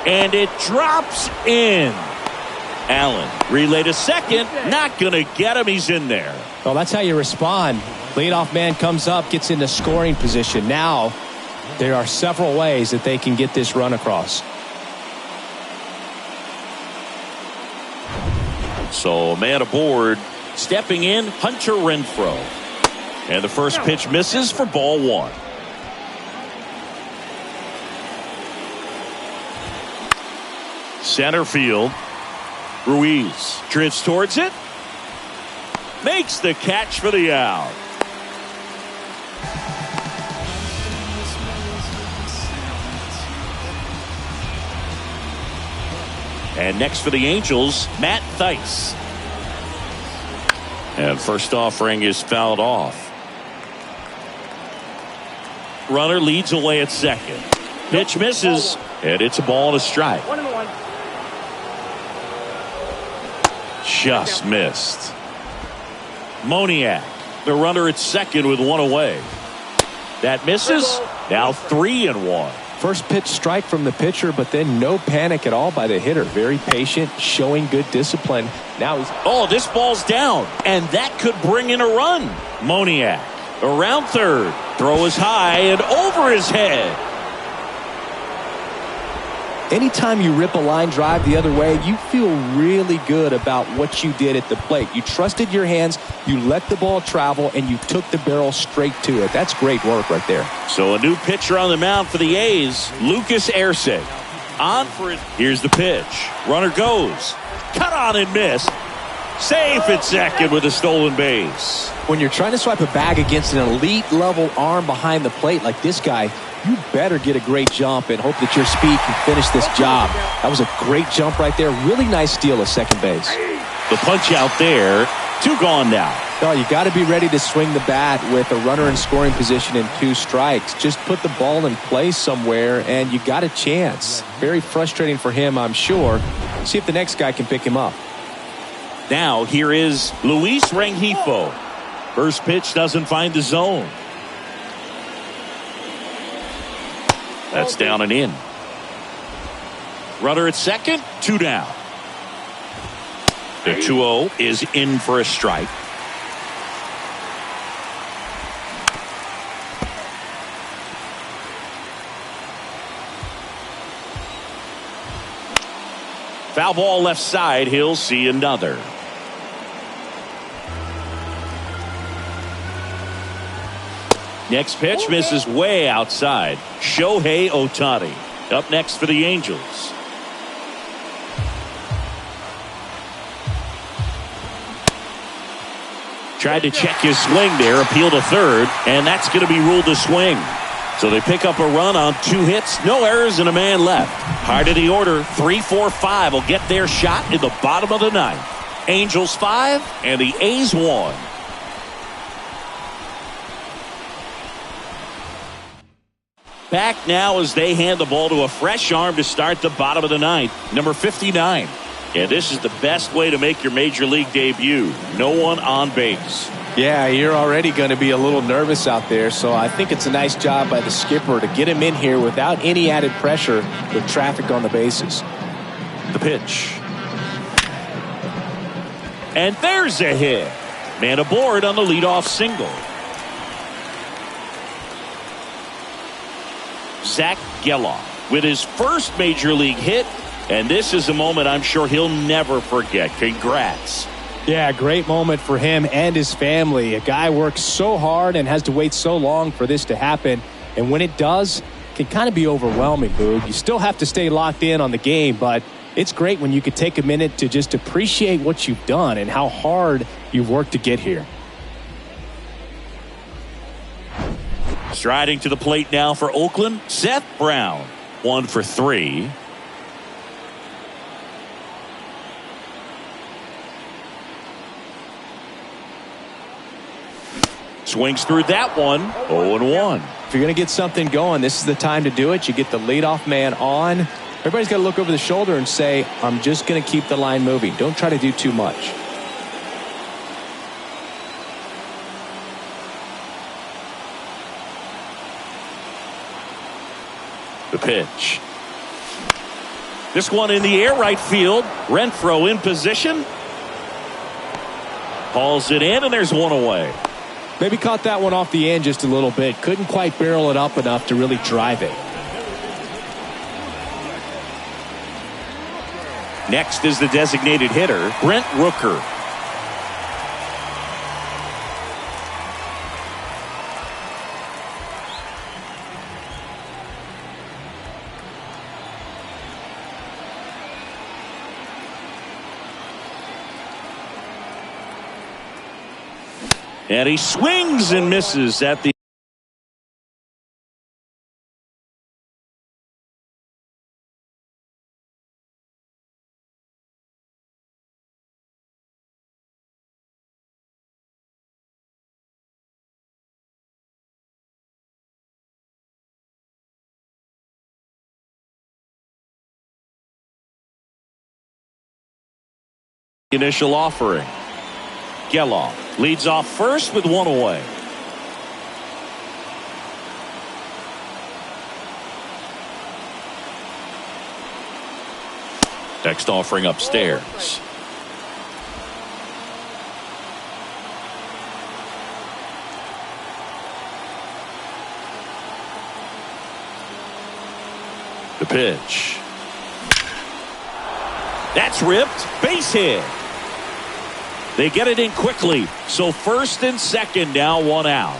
and it drops in. Allen, relay to second, not going to get him, he's in there. Well, that's how you respond. Leadoff man comes up, gets into scoring position. Now, there are several ways that they can get this run across. So a man aboard, stepping in, Hunter Renfroe. And the first pitch misses for ball 1. Center field, Ruiz drifts towards it, makes the catch for the out. And next for the Angels, Matt Thaiss. And first offering is fouled off. Runner leads away at second. Pitch misses, and it's a ball and a strike. 1-1. Just missed. Moniak, the runner at second with 1 away. That misses. Now 3-1. First pitch strike from the pitcher, but then no panic at all by the hitter. Very patient, showing good discipline. Now he's... Oh, this ball's down, and that could bring in a run. Moniak around third. Throw is high and over his head. Anytime you rip a line drive the other way, you feel really good about what you did at the plate. You trusted your hands, you let the ball travel, and you took the barrel straight to it. That's great work right there. So a new pitcher on the mound for the A's, Lucas Erceg. On for it. Here's the pitch. Runner goes. Cut on and miss. Safe at second with a stolen base. When you're trying to swipe a bag against an elite level arm behind the plate like this guy, you better get a great jump and hope that your speed can finish this job. That was a great jump right there. Really nice steal of second base. The punch out there. 2 gone now. No, you got to be ready to swing the bat with a runner in scoring position and 2 strikes. Just put the ball in play somewhere and you got a chance. Very frustrating for him, I'm sure. See if the next guy can pick him up. Now here is Luis Rengifo. First pitch doesn't find the zone. That's down and in. Runner at second, 2 down. The 2-0 is in for a strike. Foul ball left side. He'll see another. Next pitch misses way outside. Shohei Ohtani up next for the Angels. Tried to check his swing there, appeal to third, and that's going to be ruled a swing. So they pick up a run on 2 hits, no errors, and a man left. Hard of the order, 3-4-5 will get their shot in the bottom of the ninth. Angels 5 and the A's 1. Back now as they hand the ball to a fresh arm to start the bottom of the ninth, number 59. And this is the best way to make your major league debut. No one on base. Yeah, you're already going to be a little nervous out there, so I think it's a nice job by the skipper to get him in here without any added pressure with traffic on the bases. The pitch. And there's a hit. Man aboard on the leadoff single. Zach Geloff with his first major league hit, and this is a moment I'm sure he'll never forget. Congrats. Yeah, great moment for him and his family. A guy works so hard and has to wait so long for this to happen, and when it does, it can kind of be overwhelming, Boog. You still have to stay locked in on the game, but it's great when you could take a minute to just appreciate what you've done and how hard you've worked to get here. Striding to the plate now for Oakland, Seth Brown. 1 for 3. Swings through that one. 0-1. If you're going to get something going, this is the time to do it. You get the leadoff man on. Everybody's got to look over the shoulder and say, I'm just going to keep the line moving. Don't try to do too much. The pitch. This one in the air, right field. Renfroe in position. Hauls it in, and there's one away. Maybe caught that one off the end just a little bit. Couldn't quite barrel it up enough to really drive it. Next is the designated hitter, Brent Rooker. And he swings and misses at the initial offering. Geloff leads off first with one away. Next offering upstairs. The pitch. That's ripped. Base hit. They get it in quickly. So first and second, now one out.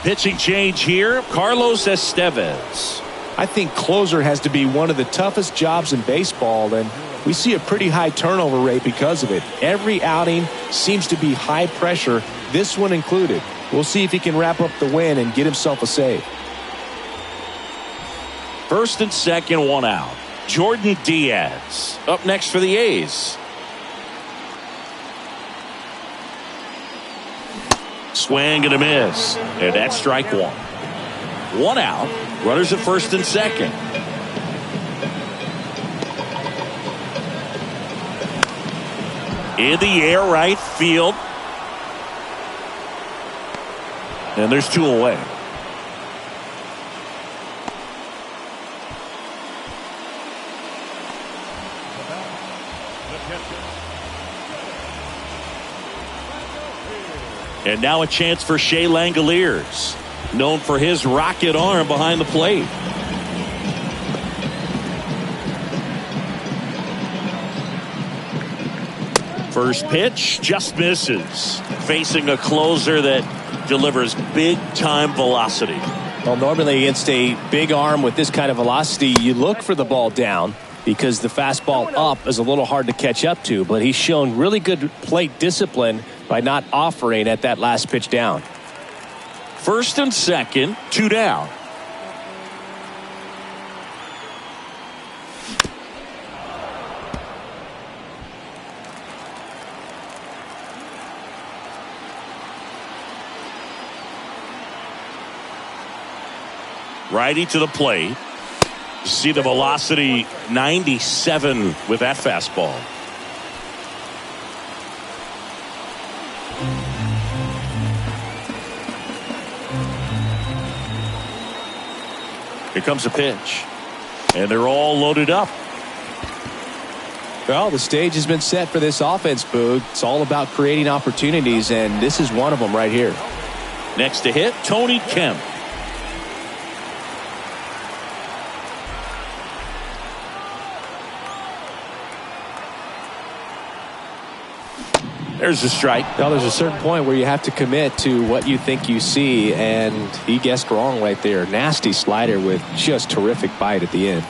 Pitching change here, Carlos Estevez. I think closer has to be one of the toughest jobs in baseball, and we see a pretty high turnover rate because of it. Every outing seems to be high pressure, this one included. We'll see if he can wrap up the win and get himself a save. First and second, one out. Jordan Diaz up next for the A's. Swing and a miss. And that's strike one. One out. Runners at first and second. In the air, right field. And there's 2 away. And now a chance for Shea Langoliers, known for his rocket arm behind the plate. First pitch just misses. Facing a closer that delivers big-time velocity. Well, normally against a big arm with this kind of velocity, you look for the ball down because the fastball up is a little hard to catch up to. But he's shown really good plate discipline by not offering at that last pitch down. First and second, 2 down. Righty to the plate. See the velocity, 97 with that fastball. Here comes a pitch. And they're all loaded up. Well, the stage has been set for this offense, Boog. It's all about creating opportunities, and this is one of them right here. Next to hit, Tony Kemp. There's a strike. Now, there's a certain point where you have to commit to what you think you see, and he guessed wrong right there. Nasty slider with just terrific bite at the end.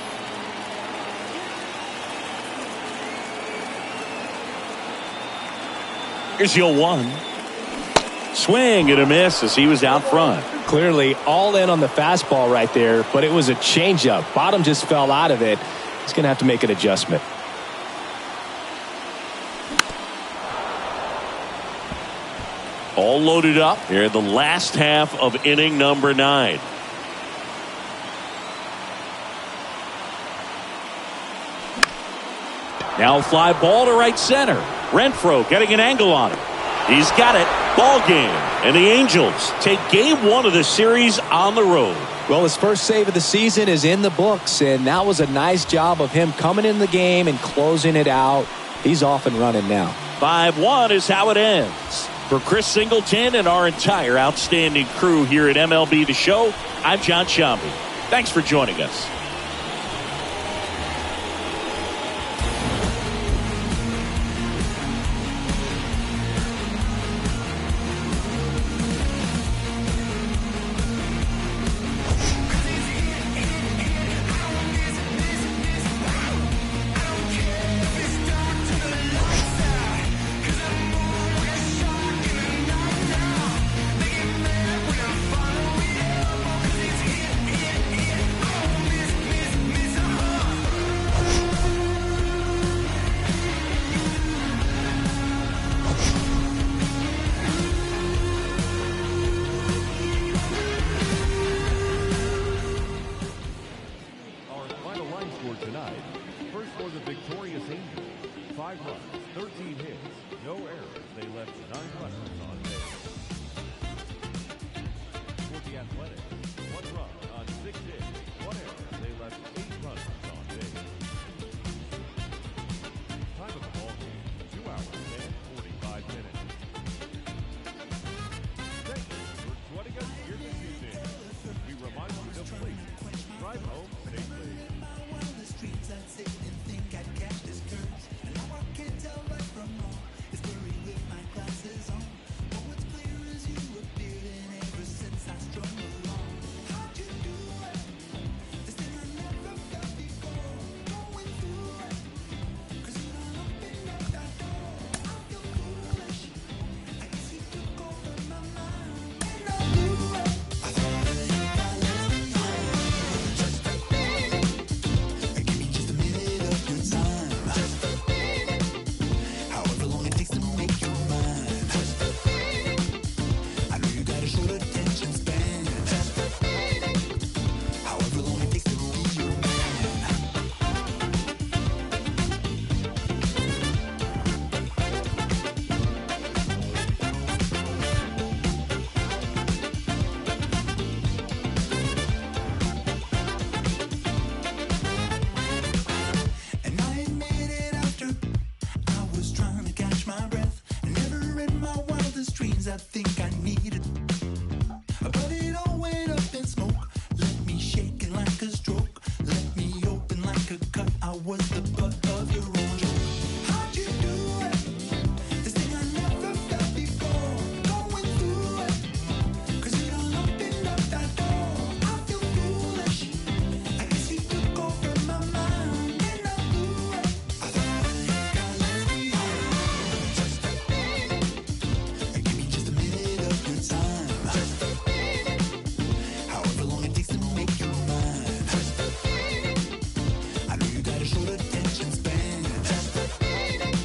Here's the 0-1. Swing and a miss as he was out front. Clearly all in on the fastball right there, but it was a changeup. Bottom just fell out of it. He's going to have to make an adjustment. All loaded up here in the last half of inning number 9. Now fly ball to right center. Renfroe getting an angle on it. He's got it. Ball game. And the Angels take game 1 of the series on the road. Well, his first save of the season is in the books, and that was a nice job of him coming in the game and closing it out. He's off and running now. 5-1 is how it ends. For Chris Singleton and our entire outstanding crew here at MLB The Show, I'm John Shambi. Thanks for joining us. things I think I needed. But it all went up in smoke. Left me shaking like a stroke. Left me open like a cut. I was the butt of your own joke. How'd you do it? This thing I never felt before. Going through it. 'Cause it all opened up that door. I feel foolish. I guess you took over my mind and I blew it. I thought I got lesbian. Just a minute. Give me just a minute of your time. Just a minute. However long it takes to make you mine. Just a minute. I know you got a short attention span. Just a minute.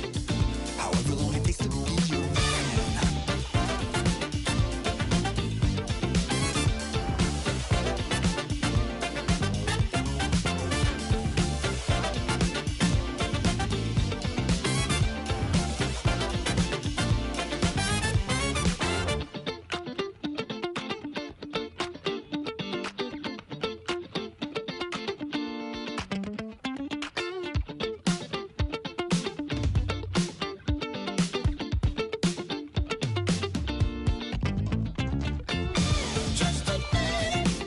However long it takes to be your man. Just a minute.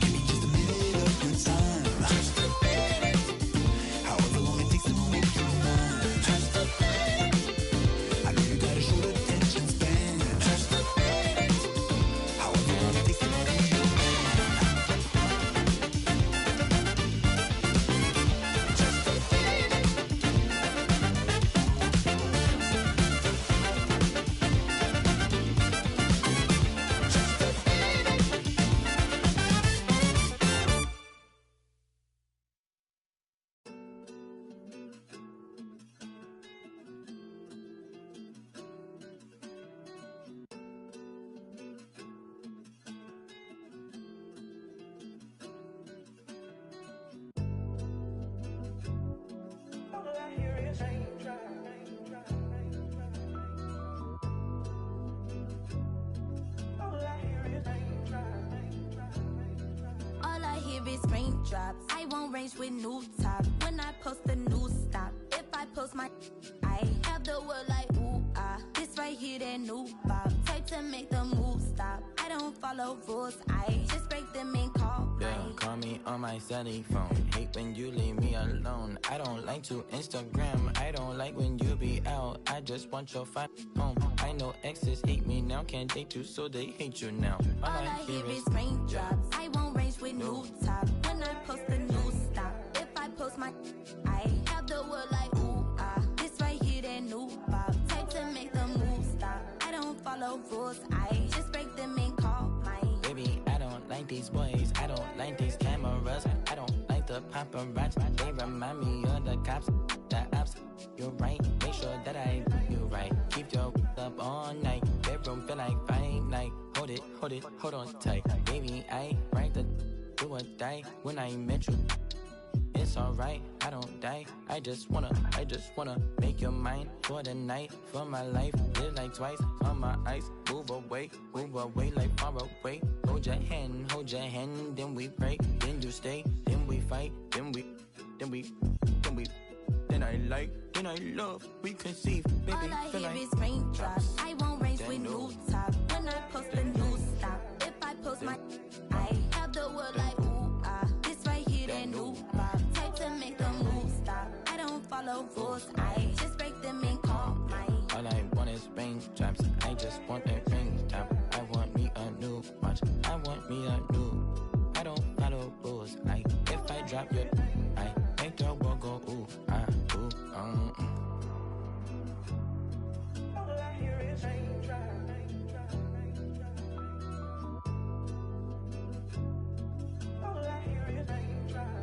Give me just a minute of your time. Just a minute. However long it takes to make you mine. Just a minute. I know you got a short attention span. Just a minute. However long it takes to be your man. Just a minute. Just a minute. All I hear is raindrops. I won't range with new top. When I post a new stop. If I post my I have the world like ooh ah. This right here that new pop. Type to make the move stop. I don't follow rules. I just break them and call Yeah, mine. call me on my celly phone. Hate when you leave me alone. I don't like to Instagram. I don't like when you be out. I just want your home. I know exes hate me now. Can't date you, so they hate you now. All I hear is raindrops. I won't range with new top. When I post a new stop. If I post my I have the world like ooh ah. This right here that new pop. Type to make the move stop. I don't follow rules. I just break them and call mine. Baby, I don't like these boys. I don't like these cameras. I don't like the paparazzi. They remind me of the cops, the ops. You're right. Make sure that I do you right. Keep your up all night. Bedroom feel like fight night. Hold it, hold on tight. Baby, I right the do or die when I met you. It's alright, I don't die. I just wanna make your mind for the night, for my life. Live like twice on my ice. Move away like far away. Hold your hand, then we pray. Then you stay, then we fight, then I love, we conceive. Baby, All I feel hear like is raindrops. I won't range with new top. When I post a new stop. If I post my I have the world like ooh ah. This right here that new pop. Type to make the move stop. I don't follow rules. I just break them and call mine. all I want is raindrops. I just want a raindrop. I want me a new watch. I want me a new. I don't follow rules. If I drop your, I make the world go ooh ah ooh All I hear is raindrops. All I hear is raindrops.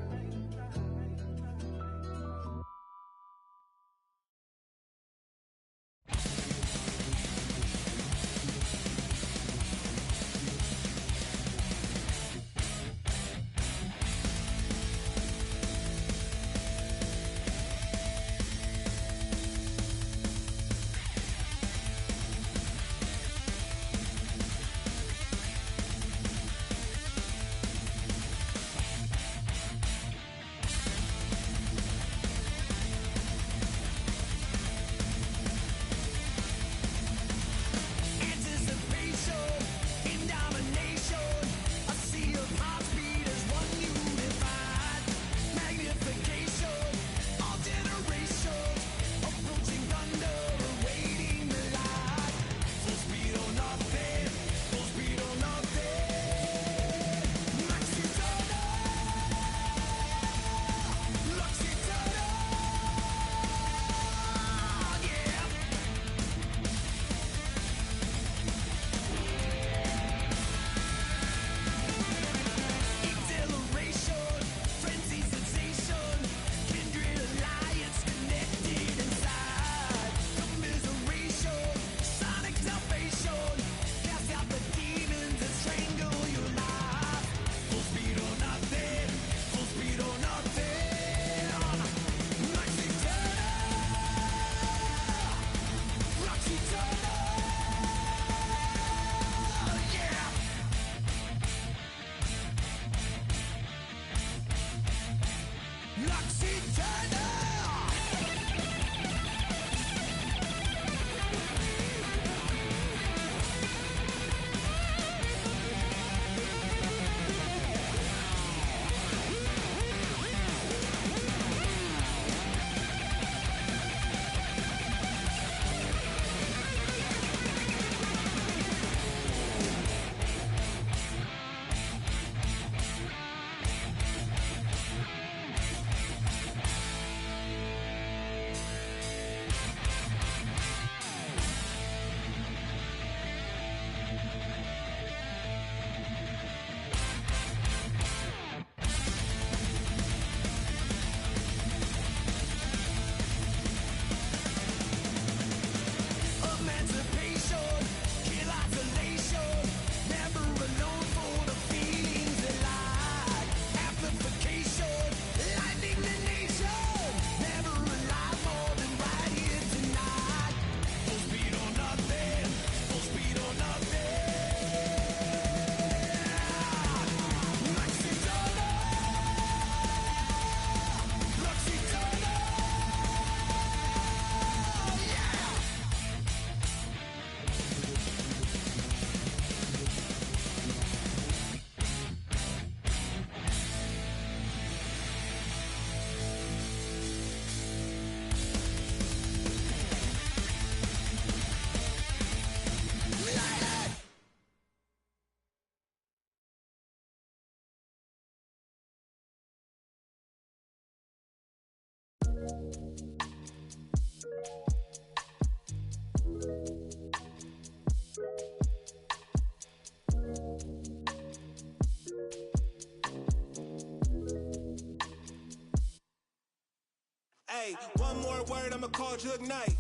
I'ma call Jug Knight.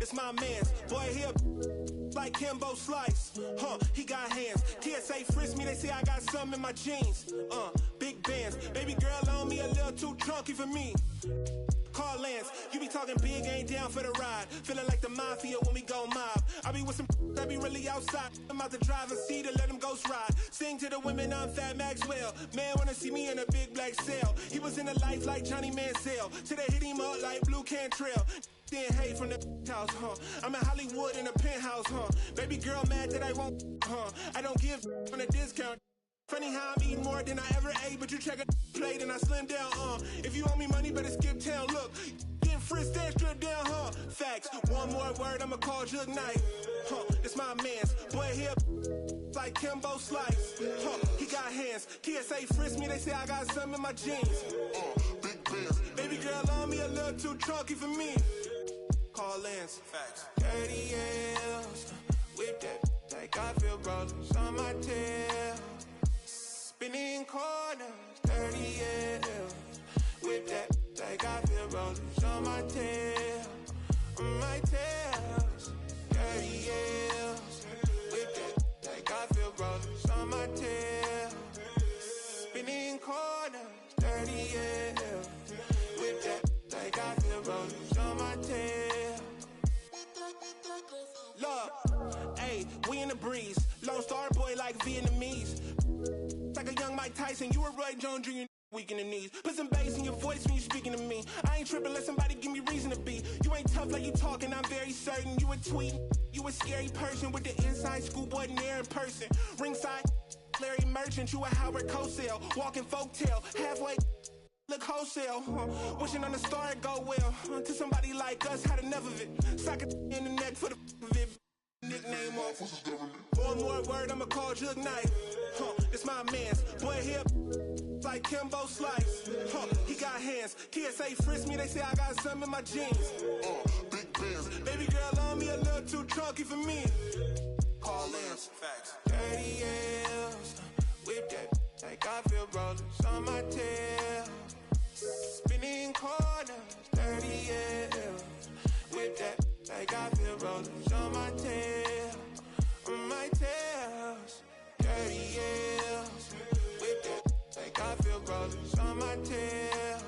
It's my man's. Boy, he a like Kimbo Slice. He got hands. TSA frisk me, they say I got something in my jeans. Big bands. Baby girl on me a little too chunky for me. Call Lance, you be talking big, ain't down for the ride. Feeling like the mafia when we go mob. I be with some that be really outside. I'm out the driver's seat to let them ghost ride. Sing to the women, I'm Fat Maxwell. Man wanna see me in a big black cell. He was in the life like Johnny Mansell. Today hit him up like Blue Cantrell. Then hey from the house, I'm in Hollywood in a penthouse, Baby girl mad that I won't, I don't give on a discount. Funny how I'm eating more than I ever ate, but you check a plate and I slim down, If you owe me money, better skip town. Look, getting frisked and stripped down, Facts. One more word, I'ma call Jug Knight. It's my man's. Boy, here like Kimbo Slice. He got hands. TSA frisk me, they say I got something in my jeans. Big bands. Baby girl on me a little too chunky for me. Call Lance. Facts. 30 years. Whip that. Like I feel rollers on my tail. Spinning corners, 30 years. With that, like I feel rollers on my tail. On my tails, 30 years. With that, like I feel rollers on my tail. Spinning corners, 30 years. With that, like I feel rollers on my tail. Look, hey, we in the breeze. Lone Star boy like Vietnamese. Like a young Mike Tyson, you a Roy Jones Jr. weak in the knees. Put some bass in your voice when you speaking to me. I ain't tripping, let somebody give me reason to be. You ain't tough like you talking, I'm very certain. You a tweet, you a scary person with the inside schoolboy near in person. Ringside, Larry Merchant, you a Howard Cosell. Walking folktale, halfway, look wholesale. Wishing on the star it go well. To somebody like us, had enough of it. Sock it in the neck for the of it. Nickname off. One more word, I'ma call Jug Knight. It's my man's. Boy, here like Kimbo Slice. He got hands. TSA frisk me, they say I got something in my jeans. Big bands. Baby girl on me a little too chunky for me. Call Lance. Facts. 30 years. Whip that. Like I feel rollers on my tail. Spinning corners. 30 years. Whip that. Like I feel rollers on my tail. On my tails. 30 years. Whip that. Like I feel rollers on my tail.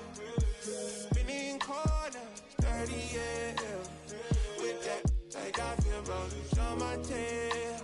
Spinning corners. 30 years. Whip that. Like I feel rollers on my tail.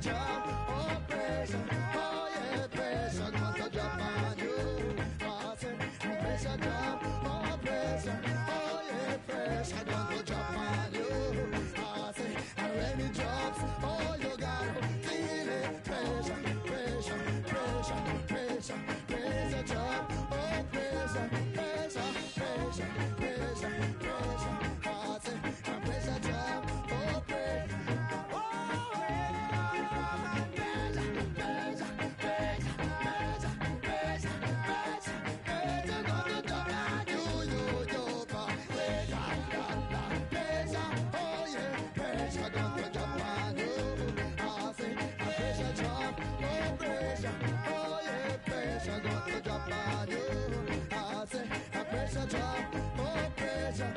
job. Oh, pressure. Oh, yeah, pressure. Got to drop on you. I said, pressure job. Oh, pressure. Oh, yeah, pressure. Got to drop on you. I said, and when it drops, oh, you gotta feel it. Pressure, pressure, pressure, pressure, pressure job. Oh, pressure, pressure, pressure, pressure, pressure. I said, and pressure job. Oh, pressure.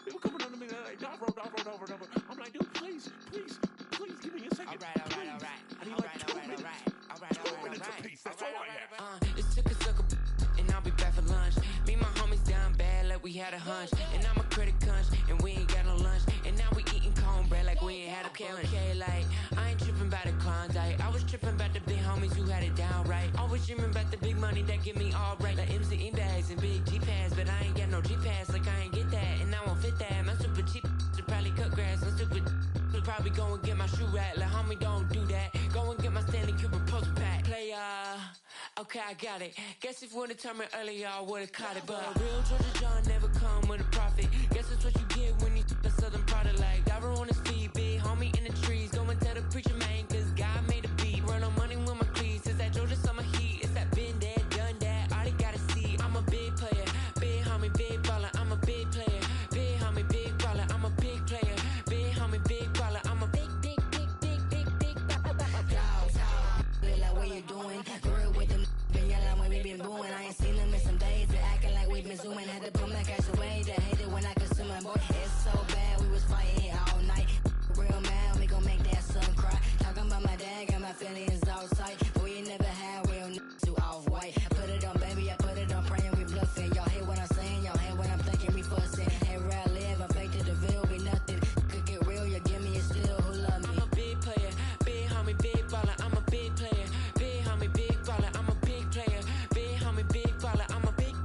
They were coming on to me like, Davo. I'm like, dude, please give me a second. All right. I need like 2 minutes. Two minutes apiece. That's all I have. It's took a sucker, and I'll be back for lunch. Me and my homies down bad like we had a hunch. And I'm a critic hunch, and we ain't got no lunch. And now we eating cornbread like we ain't had a lunch. Okay, like, I ain't tripping about the Klondike. I was tripping about the big homies who had it down right. Always dreaming about the big money that get me all right. Like MCE bags and big G-Pads, but I ain't got no G-Pads, like I ain't get that. And I won't fit that. My super cheap should probably cut grass. I'm stupid should probably go and get my shoe rack. Like, homie, don't do that. Go and get my Stanley Kubrick post pack. Play, okay, I got it. Guess if would've told me earlier, I would've caught it. But a real Georgia John never come with a profit. Guess that's what you get when you a southern product. Like, Davo on his feet, big homie in the trees. Go and tell the preacher, man, cause God made a beat. Run on money with my cleats. It's that Georgia summer heat. It's that been there, done that. All they gotta see, I'm a big player. Big homie, big baller. I'm a big player. Big homie, big baller. I'm a big player. Big homie, big baller. I'm a big like what you doing? Real with them, been yelling when we been booing. I ain't seen them in some days. They acting like we been zooming. Had to put my cash away. They hate it when I consume my boy. It's so bad, we was fighting all night. Real man, we gon' make that son cry. Talking about my dad, got my feelings outside. Boy, you never had real too off white. Put it on, baby, I put it on, praying we bluffing. Y'all hate what I'm saying, y'all hate what I'm thinking, we fussing. Hey, where I live, I fake to the veil, be nothing. Could get real, you give me a still, who love me? I'm a big player, big homie, big baller. I'm a big player. Big homie, big baller, I'm a big player. Big homie, big baller, I'm a big baller.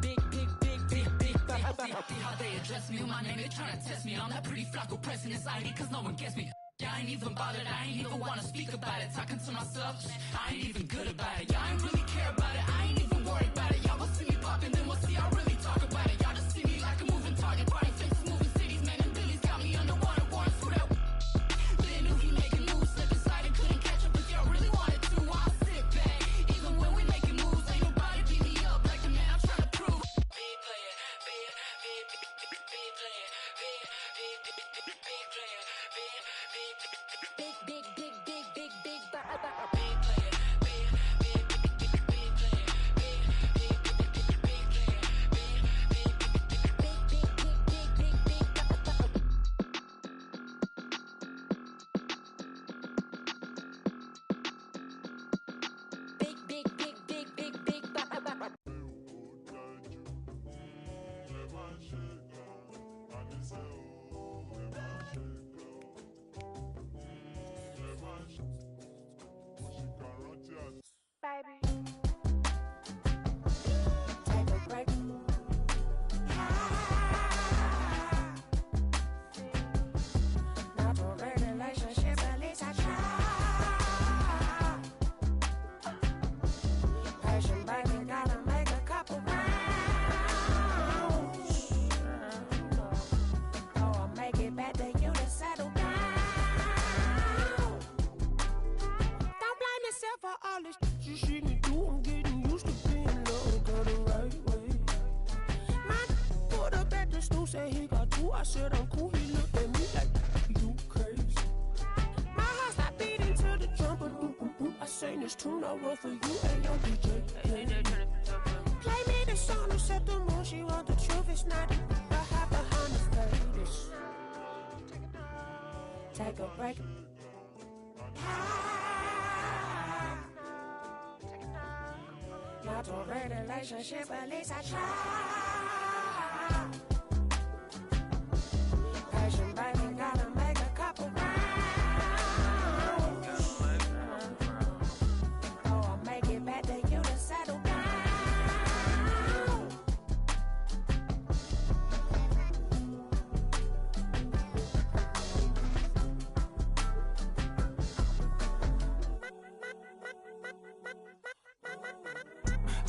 How they address me, my name, they tryna test me. I'm that pretty Flacco pressing his ID, cause no one gets me. I ain't even bothered, I ain't even wanna speak about it. Talking to myself, I ain't even good about it. Y'all ain't really care about it, I ain't even worried about it. Y'all will see me poppin', then we'll see I really talk about it. Y'all just see me like a moving target. Party faces, moving cities, man, and Billy's got me underwater. Warrants for that. Then knew he making moves, slip inside and couldn't catch up. If y'all really wanted to, I'll sit back. Even when we making moves, ain't nobody beat me up like the man I'm trying to prove. Big player, big player, big player, big player, Baby, take a break. Not for a relationship, at least I try. Patient, baby, gotta make a couple rounds. Oh, I'll make it back to you to settle down. Don't blame yourself for all this you shouldn't said he got two. I said I'm cool. He looked at me like, you crazy. My heart stopped beating to the drum, but I sang this tune. I wrote for you, and yo, DJ. Play me the song and set the mood. She want the truth. It's not the hide behind the face. Take a break. Not a real relationship, at least I try. Patient baby, gotta make a couple rounds. Oh, I'll make it back to you to settle down.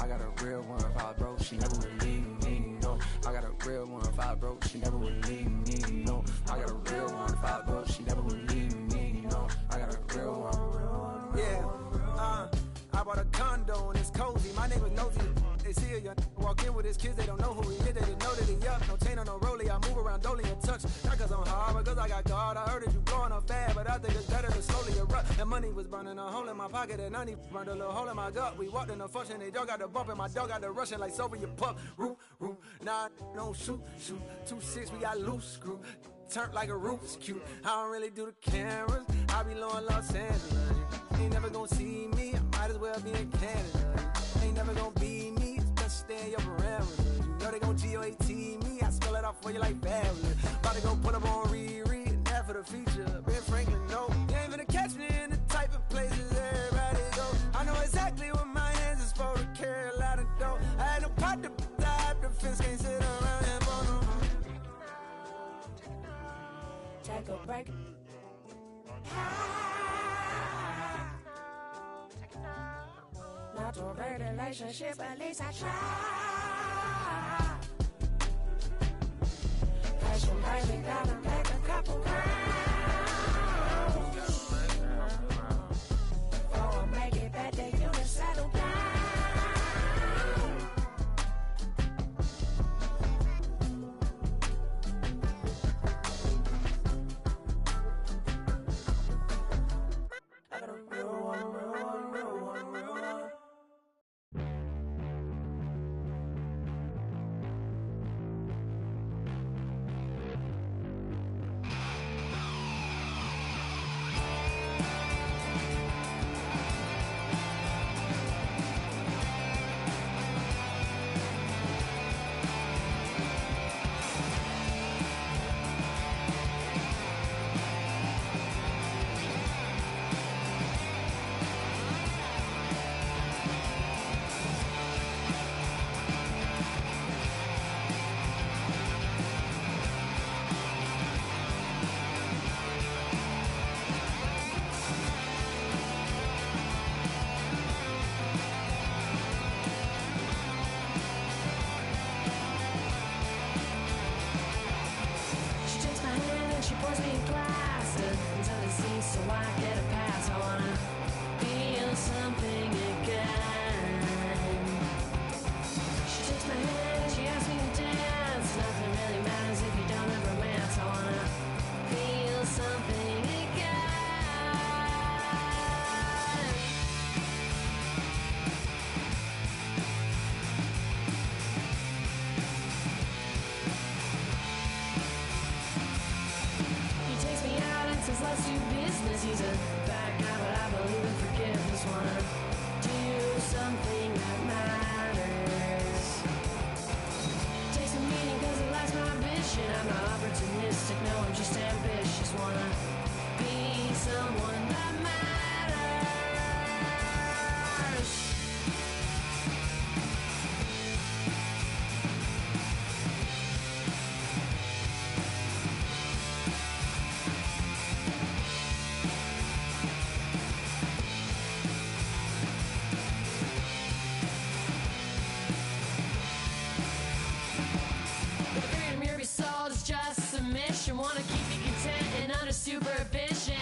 I got a real one. If I broke, she never would leave me. No, I got a real one. If I broke, she never would leave me. No, I got a real one. If I broke, she never would leave me. No, I got a real one. Yeah, I bought a condo and it's cozy. My neighbors nosy. They see a young walk in with his kids. They don't know who he is. They didn't know that he up. No chain or no rollie. I move around dolly and touch. Not cause I'm hard, but cause I got God. I heard that you blowing up fast, but I think it's better to slowly erupt. That money was burning a hole in my pocket and 90 burned a little hole in my gut. We walked in the function. They dog got the bump and my dog got the rushing like Soviet pup. Roo, roo. Nah, no shoot. 2-6, we got loose screw. Turned like a Rubik's Cube. I don't really do the cameras. I be low in Los Angeles. You ain't never gonna see me. I might as well be in Canada. You ain't never gonna be me. It's best to stay in your parameters. You know they gon' GOAT me. I spell it off for you like fabulous. About to go put up on Riri. And that for the feature. Ben Franklin, no. You ain't gonna catch me in the type of places everybody go. I know exactly what my hands is supposed to carry a lot of dough. I had no pot to dive. The fence can't sit around and bone no more. Take a break. Not a real relationship, at least I try. Patient baby, gotta make a couple rounds. Oh, I'll make it back to you to settle down. I got a real one, real one, real one, real one. He's a bad guy, but I believe in forgiveness. Wanna do something that matters. Take some meaning cause it lacks my vision. I'm not opportunistic, no, I'm just ambitious. Wanna be someone that matters. Wanna keep you content and under supervision.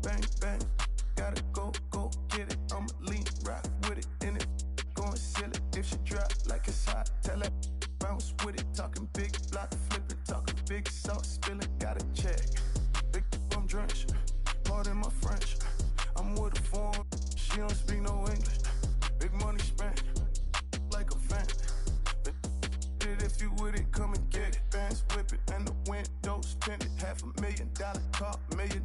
bang, bang. Gotta go, go get it. I'ma lean, rock with it in it. Going silly if she drop like it's hot. Tell her bounce with it. Talking big block, flip it. Talking big sauce, spilling. Gotta check. Big I'm drenched. Pardon my French. I'm with a foreign. She don't speak no English. Big money spent like a fan. If you with it, come and get it. Bands whip it and the windows tinted. $500,000 car, $1 million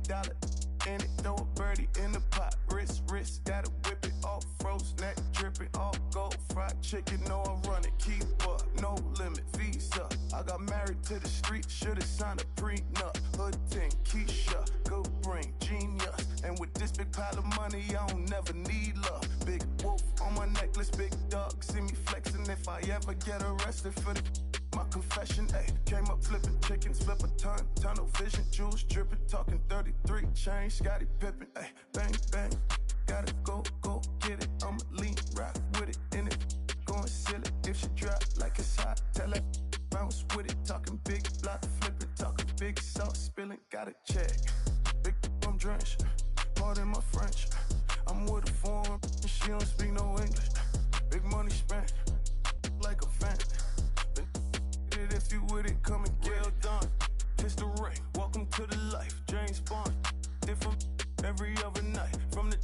in it. Throw a birdie in the pot. Wrist, gotta whip it. All froze, neck dripping. All gold, fried chicken. No, I run it. Keep up, no limit. Visa. I got married to the street. Should've signed a prenup. Hood ting, Keisha, good brain, genius. And with this big pile of money, I don't never need love. Big wolf on my necklace, big dog. See me flexing if I ever get arrested for my confession. Ayy, came up flipping chickens, flip a ton, tunnel vision, jewels dripping, talking 33 chain, Scotty Pippen. Ayy, bang, bang, gotta go, go get it. I'ma lean, rock with it in it. Going silly if she drop like it's hot. Tell her bounce with it, talking big block, flipping, talking big sauce, spilling, gotta check. Big I'm drenched, pardon my French. I'm with a foreign, and she don't speak no English. Big money spent like a fan. If you with it, come and get it. Well done. Kiss the ring. Welcome to the life. James Bond. Different every other night. From the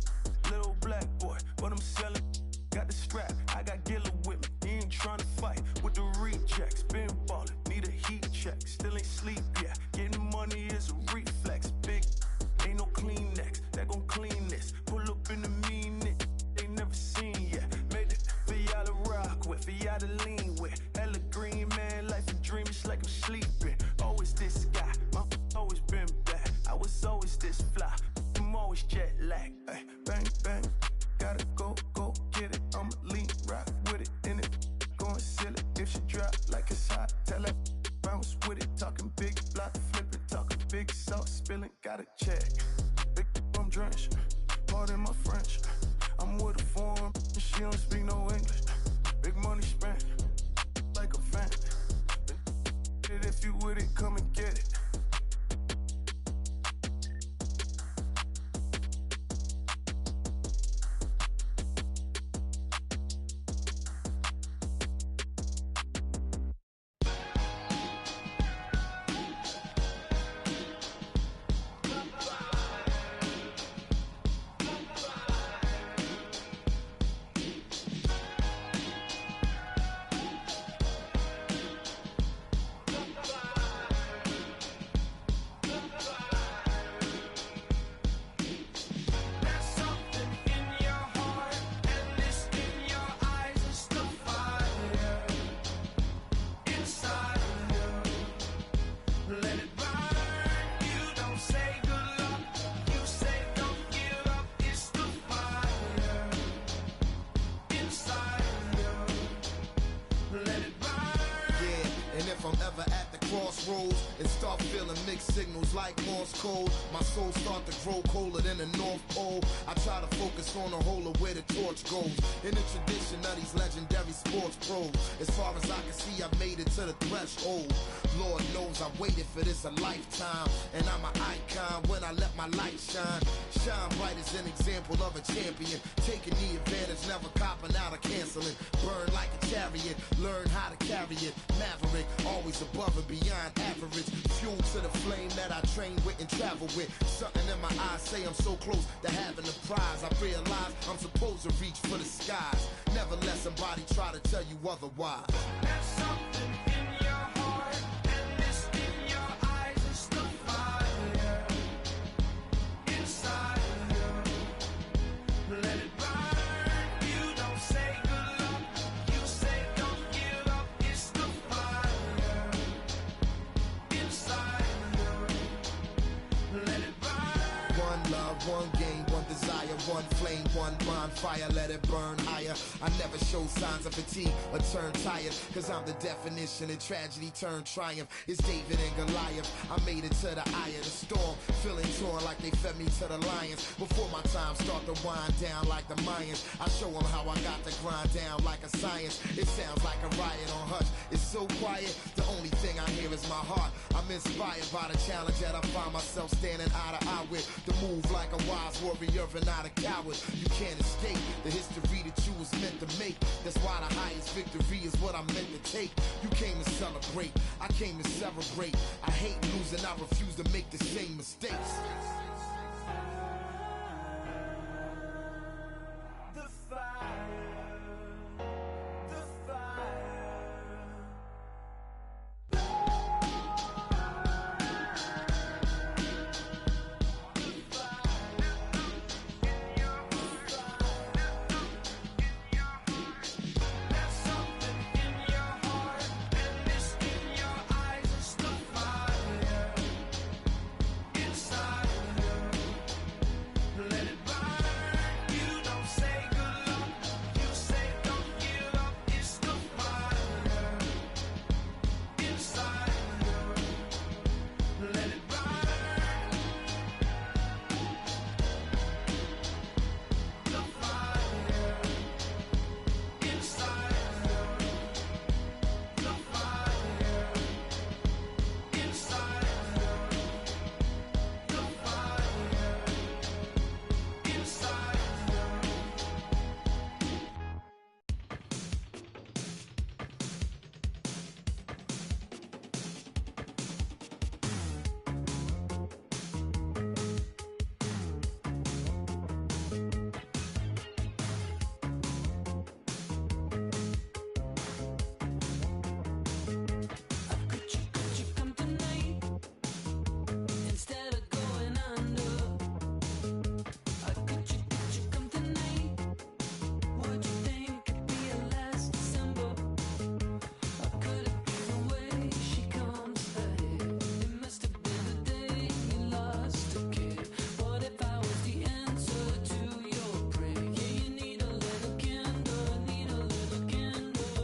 little black boy, but I'm selling. Got the strap. I got Gilla with me. He ain't trying to fight with the rejects. Been ballin'. Need a heat check. Still ain't sleep yet. Getting money is a reflex. Big. Ain't no Kleenex. That gon' clean this. Pull up in the mean it. They never seen yet. Made it for y'all to rock with. For y'all to lean with. Hella green man. Life a dream. It's like I'm sleeping. Always this guy. My always been bad. I was always this fly. I'm always jet lag. Ay, bang, bang. Gotta go, go get it. I'ma lean, rock with it in it. Going silly if she drop like it's hot. Tell her bounce with it. Talking big block, flipping. Talking big sauce, spilling. Gotta check. Big I'm drenched. Pardon my French. I'm with a foreign. And she don't speak no English. Big money spent like a fan. If you with it, come and get it. crossroads and start feeling mixed signals like Morse code. My soul start to grow colder than the North Pole. I try to focus on the whole of where the torch goes. In the tradition of these legendary sports pros, as far as I can see, I made it to the threshold. Lord knows I waited for this a lifetime, and I'm an icon when I let my light shine. Shine bright as an example of a champion, taking the advantage, never copping out or canceling. Burn like a chariot, learn how to carry it. Maverick, always above and beyond average. Fuel to the flame that I train with and travel with. Something in my eyes say I'm so close to having the prize. I realize I'm supposed to reach for the skies. Never let somebody try to tell you otherwise. There's something in your heart, and this in your eyes is the fire inside of you. Let it burn. You don't say good luck, you say don't give up. It's the fire inside of you. Let it burn. One love, one game, one desire, one flame, one bonfire, let it burn higher. I never show signs of fatigue or turn tired, cause I'm the definition of tragedy turned triumph. It's David and Goliath, I made it to the eye of the storm, feeling torn like they fed me to the lions. Before my time start to wind down like the Mayans, I show them how I got to grind down like a science. It sounds like a riot on hush, it's so quiet, the only thing I hear is my heart. I'm inspired by the challenge that I find myself standing eye to eye with. The move like a wise warrior and not a coward. You can't escape the history that you was meant to make. That's why the highest victory is what I'm meant to take. You came to celebrate, I came to celebrate. I hate losing, I refuse to make the same mistakes. The fire, the fire. There's something in your heart, and this in your eyes. It's the fire inside of you. Let it burn. You don't say good luck, you say don't give up. It's the fire inside of you. Let it burn. The fire inside of you. The fire inside of you. The fire inside of you. Could you come tonight instead of going under? Could you come tonight? Would you think it'd be a last December? Could it be the way she comes ahead? It must have been the day you lost a kid. What if I was the answer to your prayer? Yeah, you need a little candor, need a little candor.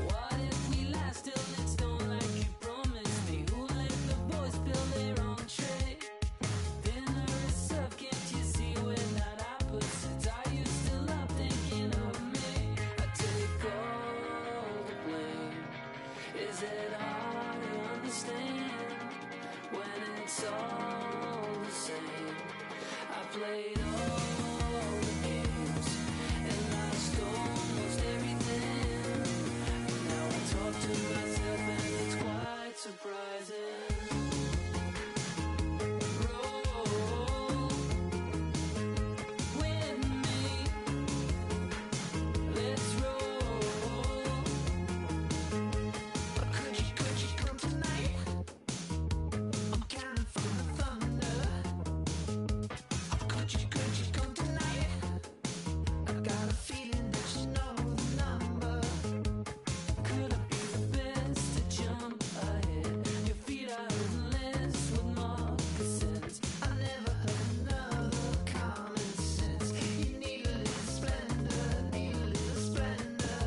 What if we last till it's done like you promised me? Who let the boys fill their own tray? Dinner is served, can't you see we're not opposites? Are you still up thinking of me? I take all the blame. Is it hard to understand when it's all the same? I played all the games and lost almost everything. Now I talk to myself and it's quite surprising. Roll with me, let's roll. Could you come tonight? I'm counting from the thunder. Could you come tonight? I got a feeling that you know the number. Could I be the best to jump ahead? Your feet are endless with moccasins. I never heard another common sense. You need a little splendor, need a little splendor.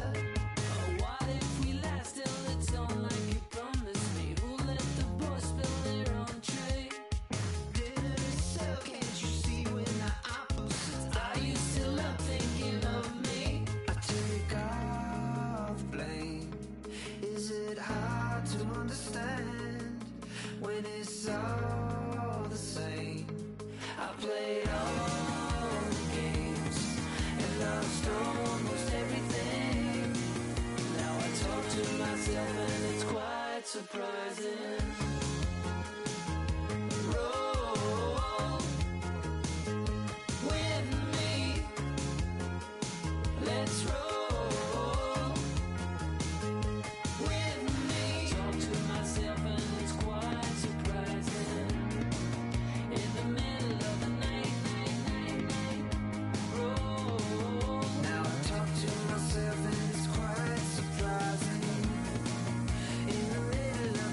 What if we last till it's on like you promised me? Who let the boys spill their own tray? Dinner is served, can't you see we're not opposites? Are you still up thinking of me? I take all the blame. Is it hard to understand when it's all the same? I played all the games and lost almost everything. Now I talk to myself and it's quite surprising. Roll with me, let's roll with me. Talk to myself and it's quite surprising. In the middle of the night, roll. Now I talk to myself and it's quite surprising. In the middle of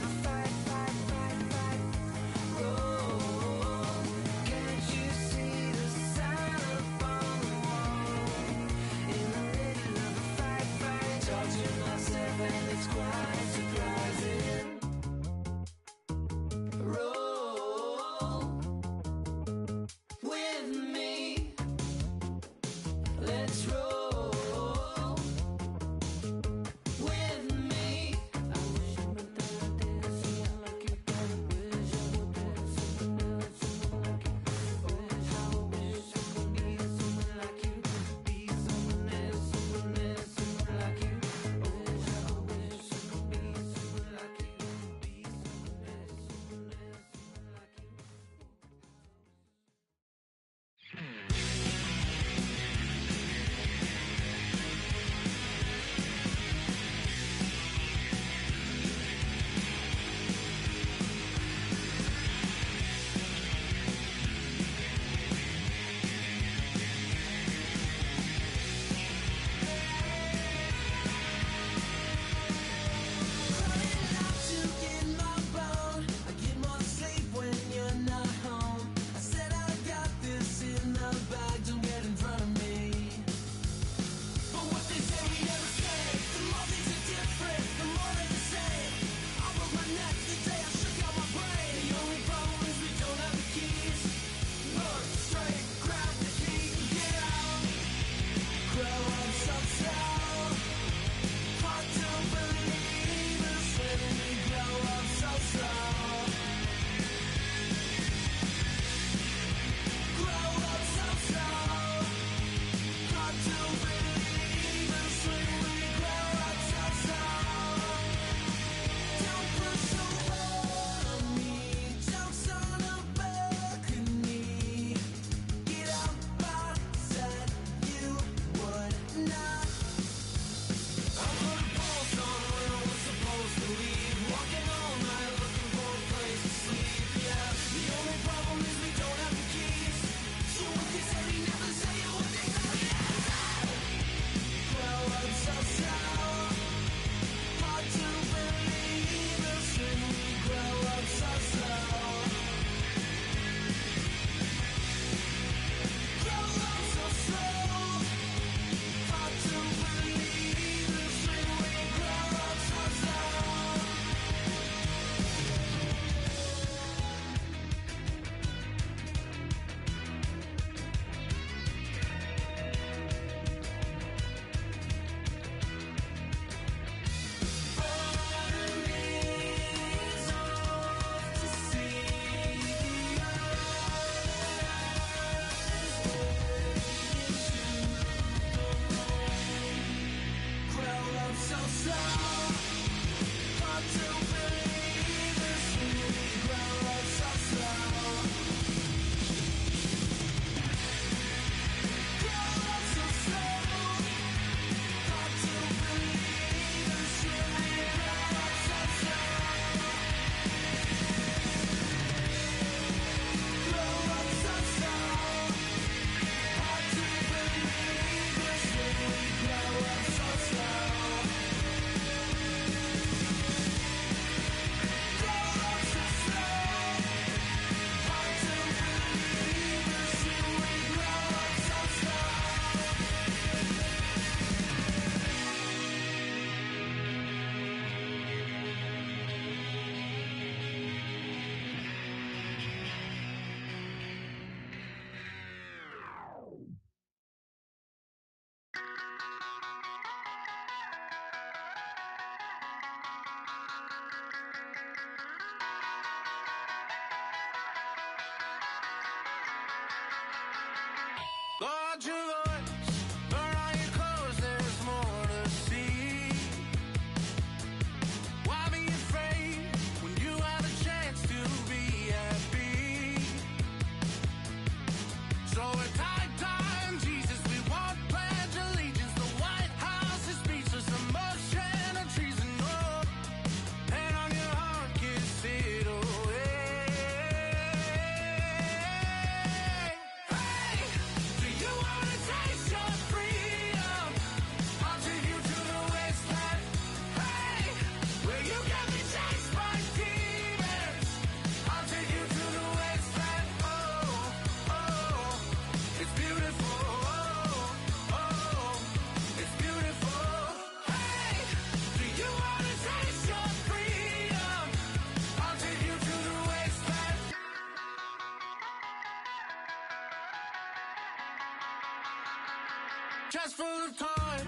Just full of toys,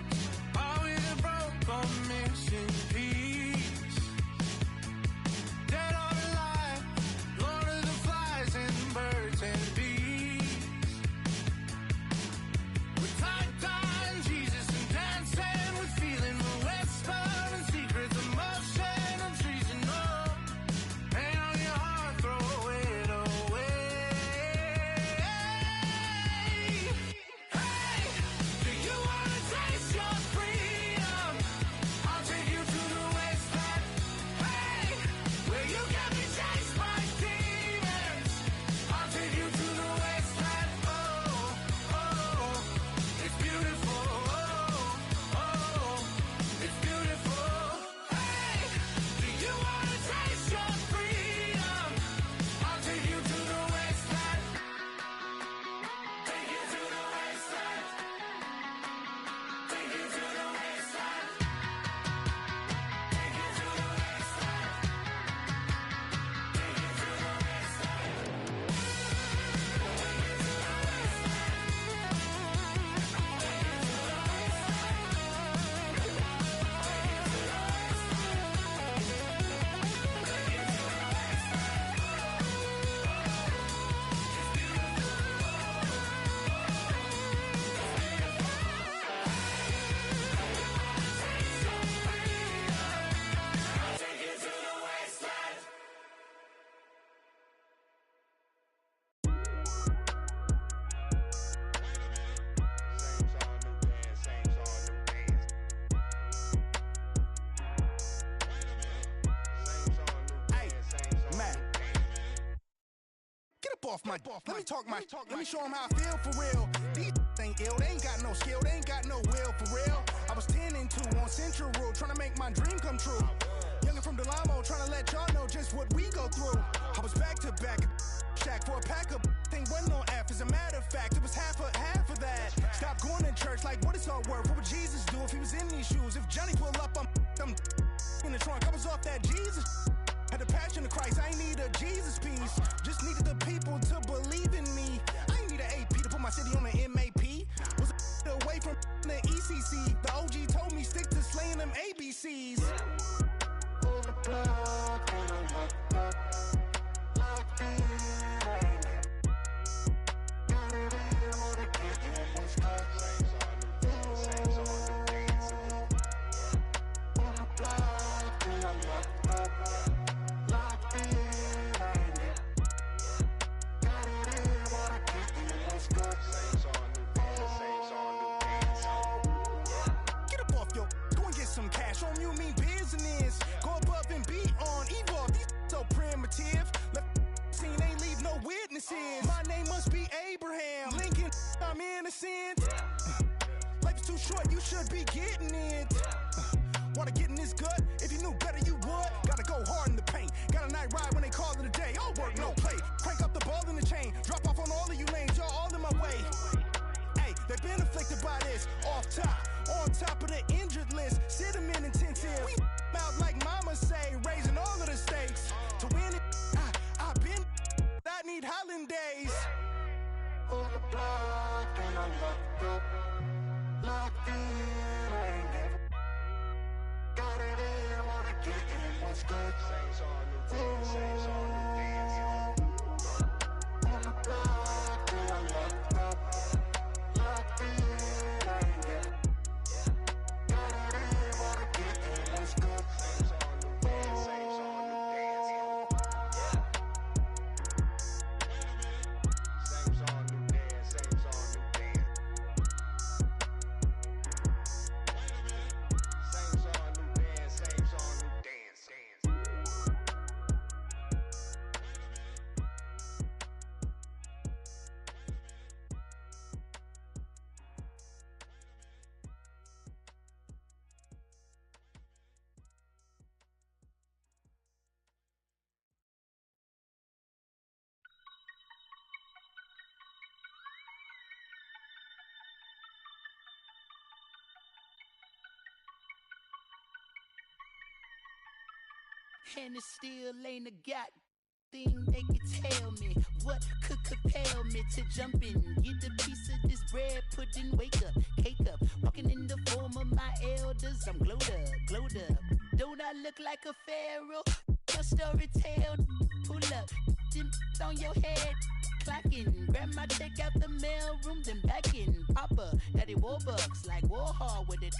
all with a broken missing piece. Dead or alive, Lord of the flies and birds and bees. With time, Jesus and dancing, with feeling the whisper and secrets of motion and treason. Oh, pain on your heart, throw it away. Hey, do you wanna taste your freedom? I'll take you to the wasteland. Hey, where you get me chased by demons. I'll take you to the wasteland. Oh, oh, it's beautiful. Oh, oh, it's beautiful. Hey, do you wanna taste your freedom? I'll take you to the wasteland. Take you to the wasteland. Take you to the wasteland. Take you to the wasteland. Take you to the wasteland. Take you to the wasteland. Matt. Get up off my. Let me talk my. Let me show them how I feel for real. These ain't ill. They ain't got no skill. They ain't got no will for real. I was 10 and 2 on Central Road, trying to make my dream come true. Youngin' from Delamo, trying to let y'all know just what we go through. I was back to back at shack for a pack of thing wasn't no F. As a matter of fact, it was half of that. Stop going to church like what it's all worth. What would Jesus do if he was in these shoes? If Johnny pull up, I'm in the trunk. I was off that Jesus. Had the passion of Christ. I ain't need a Jesus piece. Just needed the people to believe in me. I ain't need an AP to put my city on the MAP. Was away from the ECC. The OG told me stick to slaying them ABCs. Pull the plug and I'm locked up. Locked in. Got it in, wanna get in what's up. Pull the plug and I'm locked up. Locked in. Got it in, wanna get in what's up. Get up off yo, go and get some cash. On you mean business. Go above and beyond. Evolve, these so primitive. Left scene ain't leave no witnesses. My name must be Abraham Lincoln. I'm innocent. Life is too short, you should be getting it. Wanna get in this gut? If you knew better, you would. Gotta go hard in the paint. Got a night ride when they call it a day. All work, no play. Crank up the ball in the chain. Drop off on all of you lanes. Y'all all in my way. Hey, they've been afflicted by this. Off top, on top of the injured list. Sit 'em in intensive. We out like mama say, raising all of the stakes. To win it, I've been. I need hollandaise. Pull the plug and I'm locked up. Locked in, I ain't never. Got it in, wanna get in what's good. Pull the plug and I'm locked up. Locked in, I ain't never. Got it in, wanna get in what's good. And it still ain't a god thing they can tell me. What could compel me? ready to jump in. Get a piece of this bread, pudding, wake up, cake up. Walking in the form of my elders, I'm glowed up, glowed up. Don't I look like a pharaoh? Your story tale, pull up, dim on your head. Clacking, grab my check out the mail room, then back in. Papa, daddy Warbucks, like Warhol with it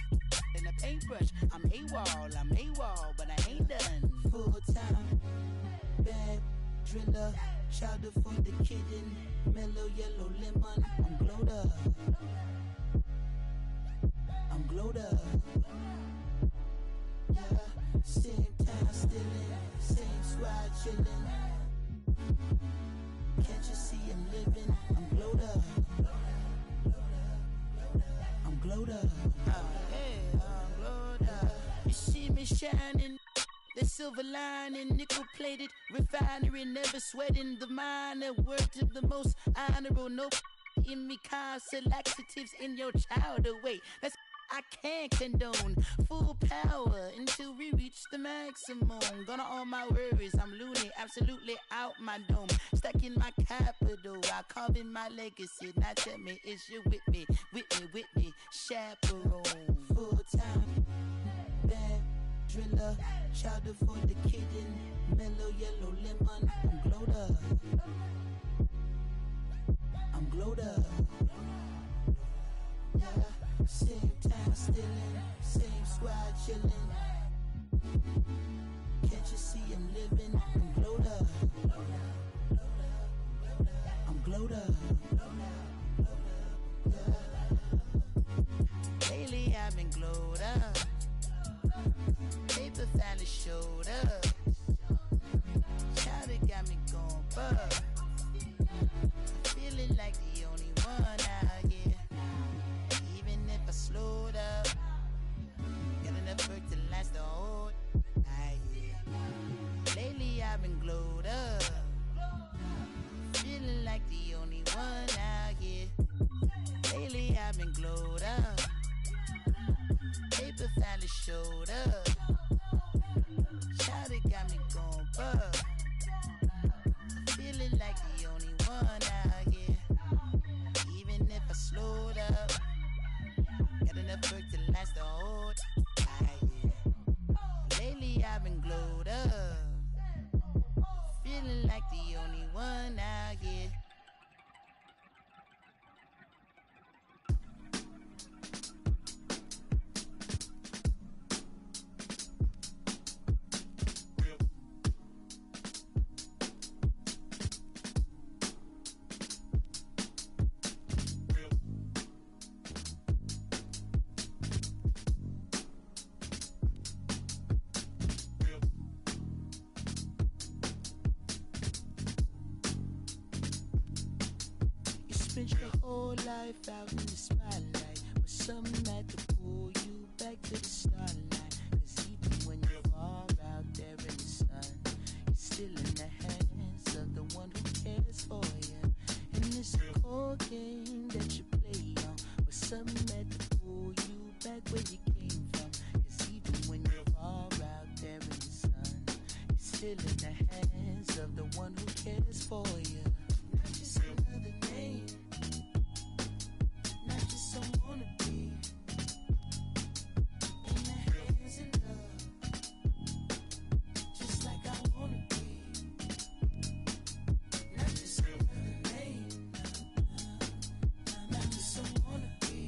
and a paintbrush. I'm AWOL, but I ain't done. Full time, bad driller, chowder for the kitten, mellow yellow lemon. I'm glowed up, I'm glowed up. Yeah, same time stillin', same squad chillin'. Can't you see I'm living? I'm glowed up. I'm glowed up. Hey, I'm glowed up. You see me shining, the silver lining, nickel plated refinery, never sweating the minor. Word to the most honorable, no in me, constant laxatives in your child away. That's I can't condone. Full power until we reach the maximum. Gonna all my worries, I'm loony, absolutely out my dome. Stuck in my capital, I carve in my legacy. Now tell me, is you with me, chaperone? Full time, bad driller, chowder for the kitten, mellow yellow lemon. I'm glowed up, I'm glowed up. Yeah. Same time stillin', same squad chillin'. Can't you see I'm living? I'm glowed up, I'm glowed up. Yeah. Lately I've been glowed up. Paper finally showed up. Chowder got me going buck. Feeling like the only one out here. Slowed up, got enough work to last the whole night. Lately I've been glowed up, feeling like the only one out here. Lately I've been glowed up, paper finally showed up. Chowder got me going buck, feeling like the only one out here. Even if I slowed up, got enough work to last the whole night, yeah. Lately I've been glowed up, feeling like the only one out here. Life out in the spotlight, but something had to pull you back to the starlight. Cause even when you're far out there in the sun, you're still in the hands of the one who cares for you. And it's a cold game that you play on, but something had to pull you back where you came from. Cause even when you're far out there in the sun, you're still in the hands of the one who cares for you. Not just another name, not just someone to be in the hands of love, just like I wanna be. Not just another name, not just someone to be in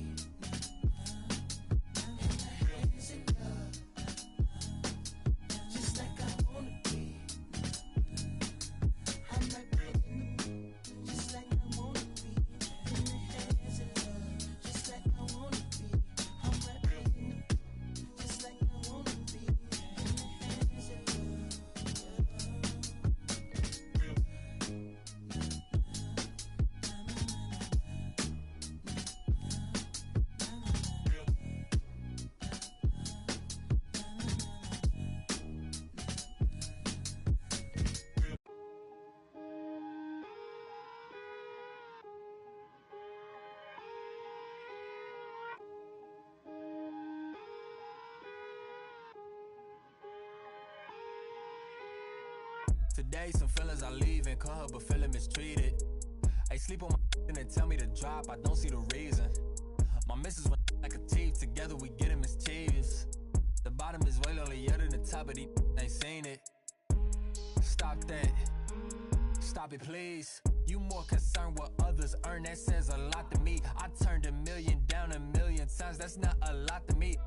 the hands of love, just like I wanna be. I'm right there in the mood, just like I wanna be. Today, some feelings I leaving, call her, but feeling mistreated. I sleep on my and then tell me to drop, I don't see the reason. My missus went like a teeth, together we get mischievous. The bottom is way lonelier than the top of these ain't seen it. Stop that. Stop it, please. You more concerned what others earn, that says a lot to me. I turned 1 million down 1 million times, that's not a lot to me.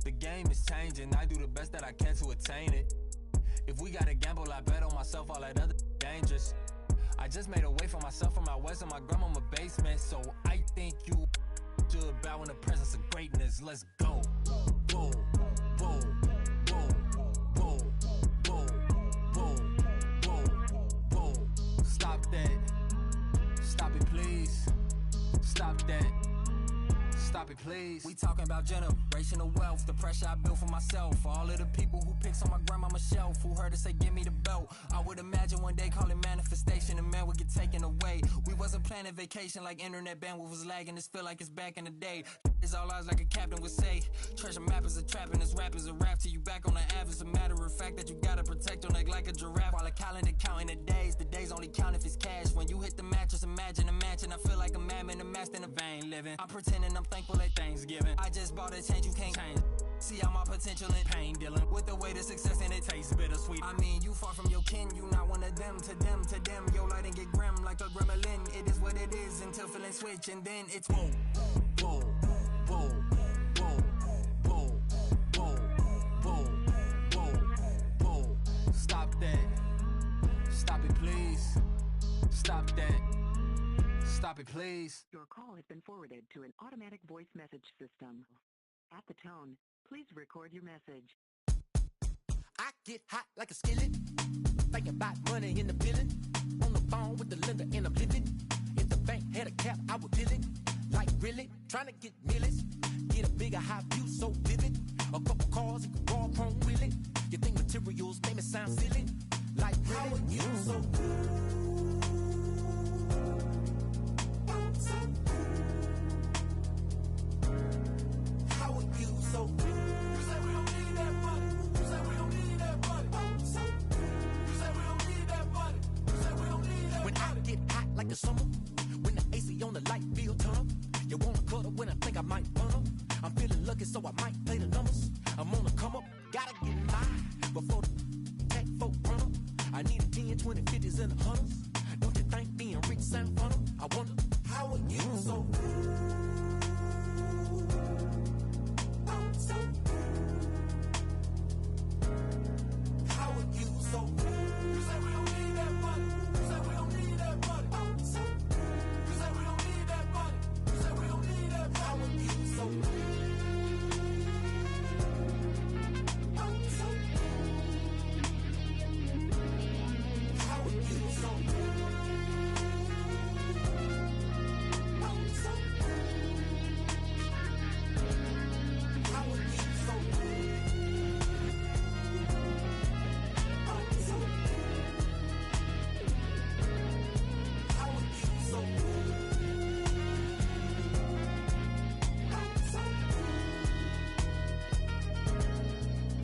The game is changing, I do the best that I can to attain it. If we gotta gamble, I bet on myself, all that other dangerous. I just made a way for myself from my west and my grandmama basement. So I think you should bow in the presence of greatness. Let's go. Whoa, whoa, whoa, whoa, whoa, whoa, whoa, whoa. Stop that. Stop it, please. Stop that. Stop it, please. We talking about generational wealth, the pressure I built for myself. For all of the people who picks on my grandmama's shelf, who heard her say, give me the belt. I would imagine one day calling manifestation, and man would get taken away. We wasn't planning vacation like internet bandwidth was lagging. This feel like it's back in the day. It's all ours like a captain would say. Treasure map is a trap and this rap is a rap till you back on the app. It's a matter of fact that you gotta protect your neck like a giraffe. While a calendar counting the days only count if it's cash. When you hit the mattress, imagine a mansion. I feel like a madman, a master in a vain living. I'm pretending I'm thankful at Thanksgiving. I just bought a change you can't change. See all my potential in pain dealing with the way to success and it tastes bittersweet. I mean, you far from your kin, you not one of them. To them, your light and get grim like a gremlin. It is what it is until feeling switch, and then it's whoa, whoa, whoa, whoa, whoa, whoa, whoa, whoa, whoa. Stop that. Stop it, please. Stop that. Stop it, please. Your call has been forwarded to an automatic voice message system. At the tone, please record your message. I get hot like a skillet. Thinking about money in the billing. On the phone with the lender and I'm living. If the bank had a cap, I would bill it. Like really, trying to get millions. Get a bigger high view so vivid. A couple cars, you can raw chrome wheel it. You think materials make me sound silly? Like really? How are you so good? How are you so good? You say we don't need that money. You say we don't need that money. You say we don't need that money. You say we don't need that money. When I get hot like the summer, when the AC on the light feel tunnel, you wanna cuddle when I think I might run up. I'm feeling lucky, so I might play the numbers. I'm on the come up, gotta get mine before the tech folk run up. I need a 10, 20, 50s and 100s. Don't you think being rich sound fun? I wonder, how are you so good? How are you so good? You say we don't need that money. You say we don't need that money. You say we don't need that money. You say we don't need that money. How are you so good? How are you so good?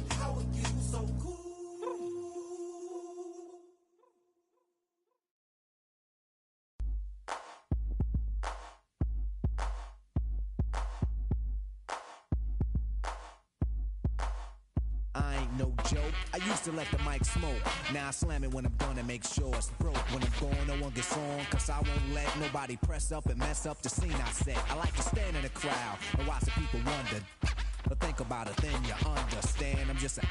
How are you so good? I ain't no joke. I used to let the mic smoke. Now I slam it when I'm done and make sure it's broke. When I'm gone, no one gets on, cause I won't let nobody press up and mess up the scene I set. I like to stand in the crowd and watch the people wonder. But think about it, then you understand. I'm just a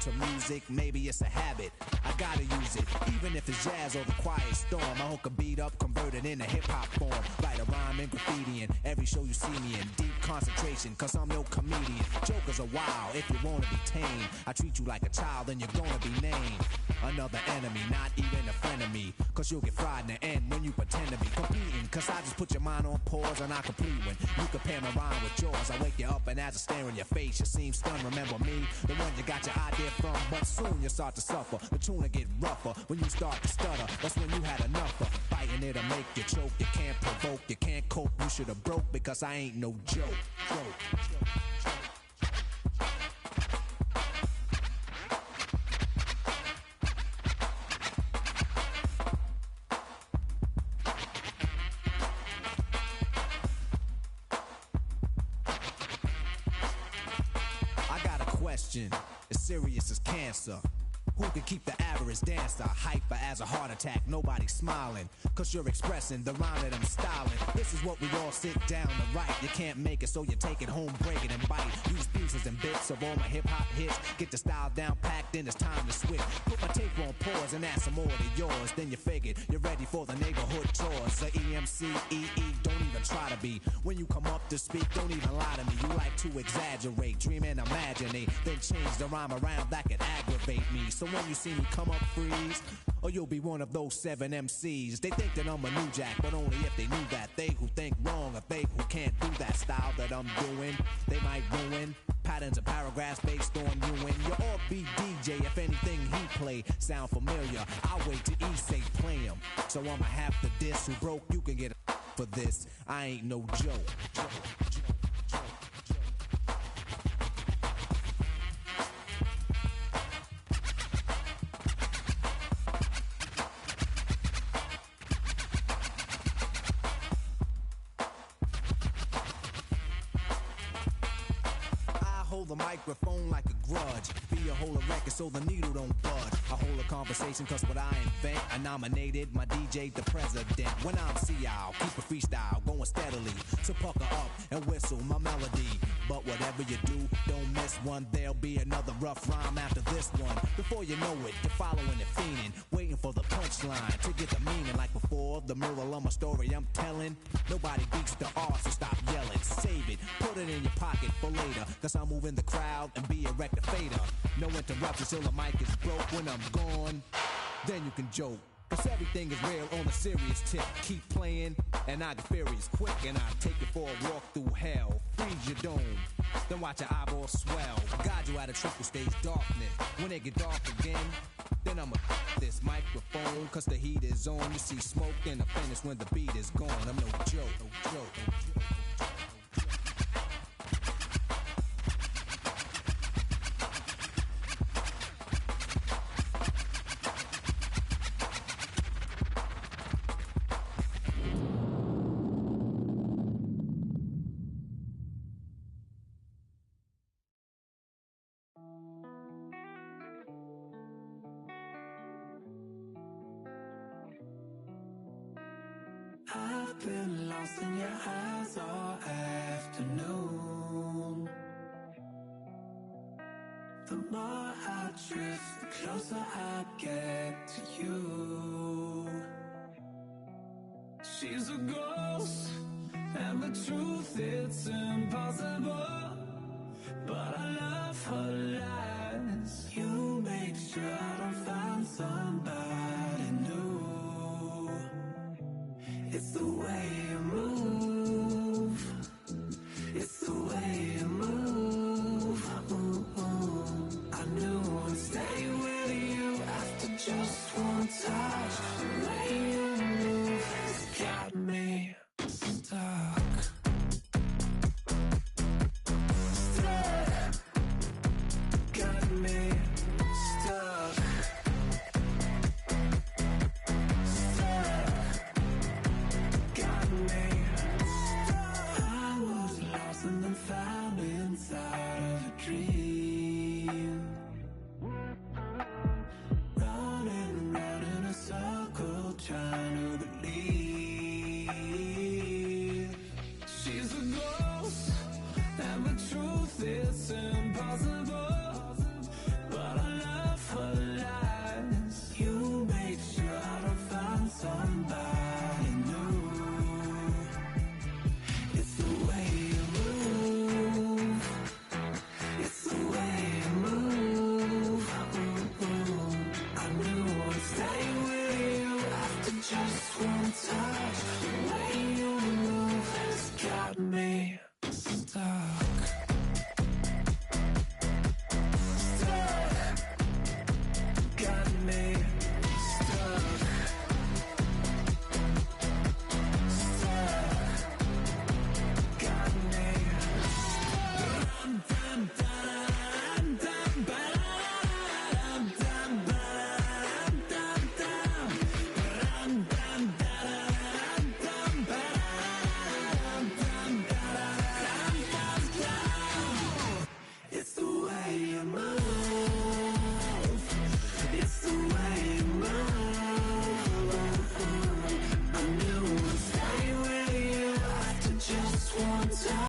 to music, maybe it's a habit. I gotta use it, even if it's jazz or the quiet storm. I hook a beat up, convert it into hip-hop form. Write a rhyme and graffiti in every show you see me in. Deep concentration, cause I'm no comedian. Jokers are wild, if you wanna be tame. I treat you like a child, then you're gonna be named another enemy, not even a friend of me. Cause you'll get fried in the end when you pretend to be competing. Cause I just put your mind on pause and I complete when you compare my rhyme with yours. I wake you up and as I stare in your face, you seem stunned. Remember me, the one you got your idea from. But soon you start to suffer, the tune will get rougher. When you start to stutter, that's when you had enough of fighting it'll make you choke. You can't provoke, you can't cope, you should have broke. Because I ain't no joke. question is serious as cancer. Who can keep the average dancer hyper as a heart attack? Nobody's smiling, cause you're expressing the rhyme that I'm styling. This is what we all sit down to write. You can't make it, so you take it home, break it and bite. Use pieces and bits of all my hip-hop hits. Get the style down packed, then it's time to switch. Put my tape on pause and add some more to yours. Then you figured you're ready for the neighborhood chores. The EMC, don't even try to be. When you come up to speak, don't even lie to me. You like to exaggerate, dream and imaginate. Then change the rhyme around, that could aggravate me. So when you see me come up, freeze, or you'll be one of those 7 MCs. They think that I'm a new jack, but only if they knew that. They who think wrong, or they who can't do that style that I'm doing, they might ruin patterns and paragraphs based on you and your offbeat DJ. If anything he play sound familiar, I'll wait till he say play him. So I'ma have to diss who broke, you can get a for this. I ain't no joke. The microphone like a grudge. Be a whole record so the needle don't budge. I hold a conversation cause what I invent, I nominated my DJ the president. When I'm CL, keep a freestyle going steadily. So pucker up and whistle my melody. But whatever you do, don't miss one. There'll be another rough rhyme after this one. Before you know it, you're following and fiending, waiting for the punchline to get the meaning. Like before, the moral of my story I'm telling. Nobody beats the R, so stop yelling. Save it, put it in your pocket for later. Cause I'm moving the crowd and be a rectificator. No interruptions till the mic is broke. When I'm gone, then you can joke. Cause everything is real on a serious tip. Keep playing and I get furious quick. And I take you for a walk through hell. Freeze your dome, then watch your eyeballs swell. Guide you out of triple stage darkness. When it get dark again, then I'ma this microphone. Cause the heat is on. You see smoke and the finish when the beat is gone. I'm no joke, no joke, no joke. I've been lost in your eyes all afternoon. The more I drift, the closer I get to you. She's a ghost, and the truth, it's impossible. But I love her lies. You make sure I don't find somebody new. It's the way you move. It's the way you move. I knew I'd stay with you after just one touch. The way you move has got me stuck. Stuck. Got me stuck. Found inside of a dream, running around in a circle, trying to believe.